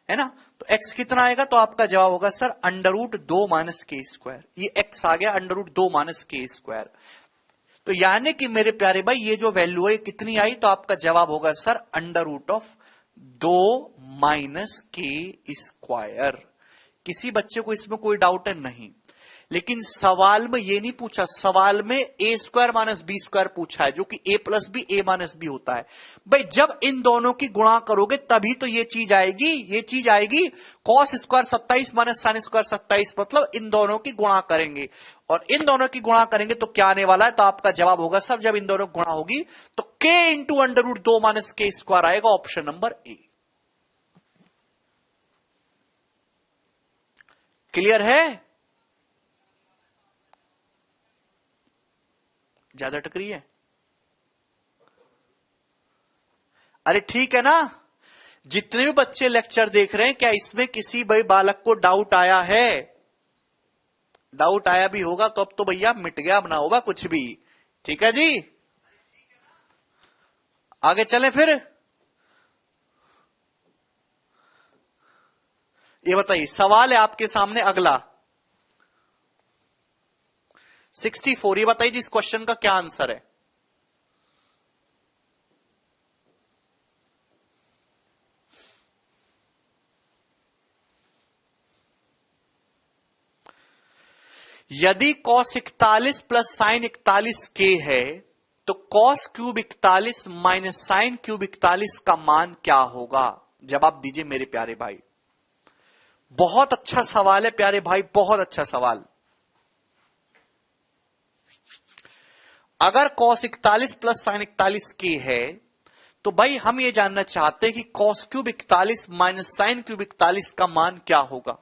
है ना। तो x कितना आएगा, तो आपका जवाब होगा sir under root 2 minus k square. ये x आ गया under root 2 minus k square. तो यानी कि मेरे प्यारे भाई ये जो वैल्यू है कितनी आई, तो आपका जवाब होगा sir under root of 2 minus k square. किसी बच्चे को इसमें कोई डाउट है नहीं, लेकिन सवाल में ये नहीं पूछा, सवाल में A square minus b square पूछा है जो कि ए प्लस बी ए माइनस बी होता है। भाई जब इन दोनों की गुणा करोगे तभी तो ये चीज आएगी, ये चीज आएगी cos square 27 minus sine square 27, मतलब इन दोनों की गुणा करेंगे और इन दोनों की गुणा करेंगे तो क्या आने वाला है, तो आपका जवाब होगा सब जब इन दोनों की गुणा होगी तो k into under root 2 minus k square आएगा, ऑप्शन नंबर ए। क्लियर है? ज्यादा टकरी है? अरे ठीक है ना, जितने भी बच्चे लेक्चर देख रहे हैं क्या इसमें किसी भाई बालक को डाउट आया है? डाउट आया भी होगा तो अब तो भैया मिट गया, बना होगा कुछ भी। ठीक है जी, आगे चलें फिर। ये बताइए, सवाल है आपके सामने अगला 64। ये बताइए जी इस क्वेश्चन का क्या आंसर है? यदि cos 41 प्लस साइन 41 के है तो cos cube 41 minus sine cube 41 का मान क्या होगा? जवाब दीजिए मेरे प्यारे भाई। बहुत अच्छा सवाल है प्यारे भाई, बहुत अच्छा सवाल। अगर cos 41 प्लस साइन 41 के है तो भाई हम ये जानना चाहते हैं कि cos cube 41 minus sine cube 41 का मान क्या होगा।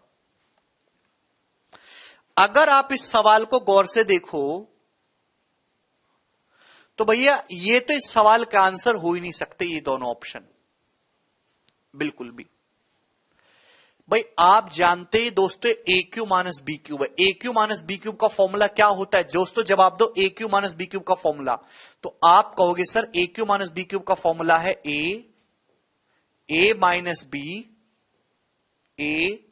अगर आप इस सवाल को गौर से देखो तो भैया ये तो इस सवाल का आंसर हो ही नहीं सकते ये दोनों ऑप्शन, बिल्कुल भी। भाई आप जानते हैं दोस्तों A cube minus B cube है। A cube minus B cube का फॉर्मूला क्या होता है दोस्तों? जवाब दो A cube minus B cube का फॉर्मूला। तो आप कहोगे sir A cube minus B cube का फॉर्मूला है A minus B, A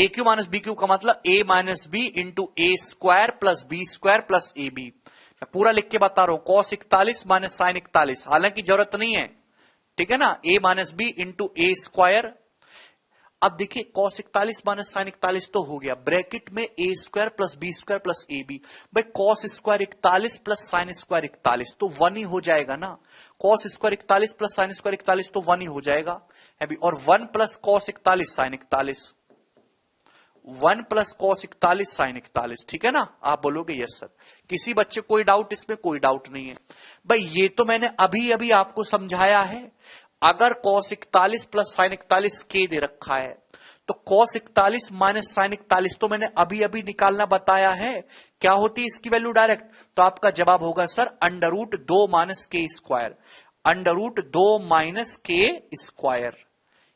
cube minus B cube का मतलब A minus B into A square plus B square plus A B. मैं पूरा लिख के बता रहा हूं, कॉस 41 माइनस साइन 41, हालांकि जरूरत नहीं है, ठीक है ना। ए minus B into A square. अब देखिए कॉस 41 माइनस साइन 41 तो हो गया, ब्रैकेट में A square plus B square plus A B. भाई cos square 41 plus sine square 41 तो 1 ही हो जाएगा ना। Cos square 41 plus sine square 41 तो 1 ही हो जाएगा अभी। और 1 plus cos 41 sine 41, 1 plus cos 41 sine 41, ठीक है ना। आप बोलोगे यस सर। किसी बच्चे कोई डाउट? इसमें कोई डाउट नहीं है भाई, ये तो मैंने अभी अभी आपको समझाया है। अगर कॉस 41 प्लस साइन 41 के दे रखा है तो कॉस 41 माइनस साइन 41 तो मैंने अभी अभी निकालना बताया है। क्या होती है इसकी वैल्यू डायरेक्ट? तो आपका जवाब होगा sir under root 2 minus k square, under root 2 minus k square.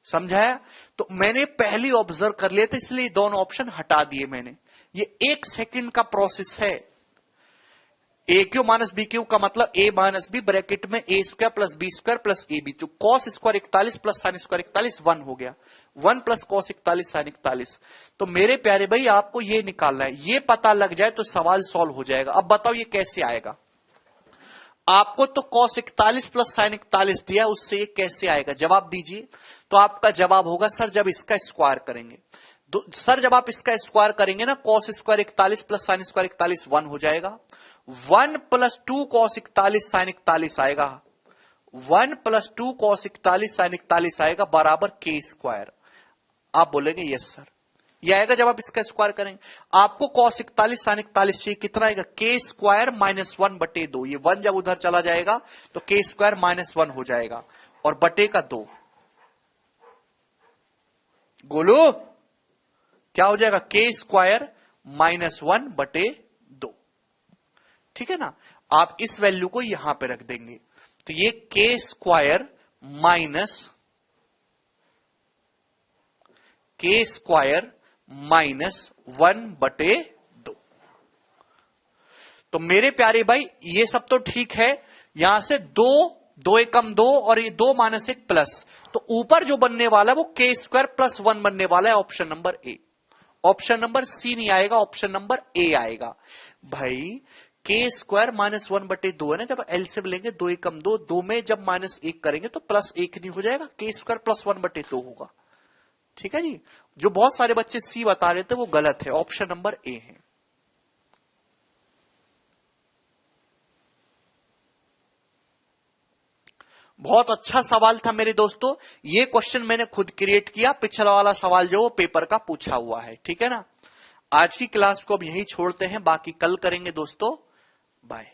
समझाया? तो मैंने पहले ऑब्जर्व कर लिया था इसलिए दोनों ऑप्शन हटा दिए मैंने। ये 1 सेकंड का प्रोसेस है। A cube minus B cube का मतलब ए माइनस बी ब्रैकेट में A square plus B square plus A B. तो cos square 41 plus sine square 41 1 हो गया, 1 प्लस कॉस 41 साइन 41। तो मेरे प्यारे भाई आपको ये निकालना है, ये पता लग जाए तो सवाल सॉल्व हो जाएगा। अब बताओ ये कैसे आएगा? आपको तो कॉस 41 प्लस साइन 41 दिया, उससे ये कैसे आएगा? जवाब दीजिए। तो आपका जवाब होगा सर जब इसका स्क्वायर करेंगे। सर जब आप इसका स्क्वायर करेंगे ना, cos square 41 plus sine square 41 1 हो जाएगा। 1 प्लस 2 कॉस 41 साइन 41 आएगा, 1 प्लस 2 कॉस 41 साइन 41 आएगा बराबर के स्क्वायर। आप बोलेंगे यस सर, ये आएगा जब आप इसका स्क्वायर करेंगे। आपको कॉस 41 साइन 41 चाहिए, कितना आएगा? के स्क्वायर माइनस 1 बटे 2। ये 1 जब उधर चला जाएगा तो के स्क्वायर माइनस 1 हो जाएगा और बटे का 2। गोलू क्या हो जाएगा? के स्क्वायर माइनस 1 बटे 2, ठीक है ना। आप इस वैल्यू को यहां पे रख देंगे तो ये के स्क्वायर माइनस 1 बटे 2। तो मेरे प्यारे भाई ये सब तो ठीक है। यहां से 2 एकम 2 और ये 2 माइनस 1 प्लस, तो ऊपर जो बनने वाला है वो के स्क्वायर प्लस 1 बनने वाला है। Option number a, option number c नहीं आएगा, ऑप्शन नंबर ए आएगा। भाई के स्क्वायर माइनस 1 बटे 2 है ना, जब एलसीएम लेंगे 2 एकम 2, 2 में जब माइनस 1 करेंगे तो प्लस 1 नहीं हो जाएगा, के स्क्वायर प्लस 1 बटे 2 होगा। ठीक है जी। जो बहुत सारे बच्चे सी बता रहे थे वो गलत है, ऑप्शन नंबर ए है। बहुत अच्छा सवाल था मेरे दोस्तों। ये क्वेश्चन मैंने खुद क्रिएट किया, पिछला वाला सवाल जो पेपर का पूछा हुआ है। ठीक है ना। आज की क्लास को अब यहीं छोड़ते हैं, बाकी कल करेंगे दोस्तों। बाय।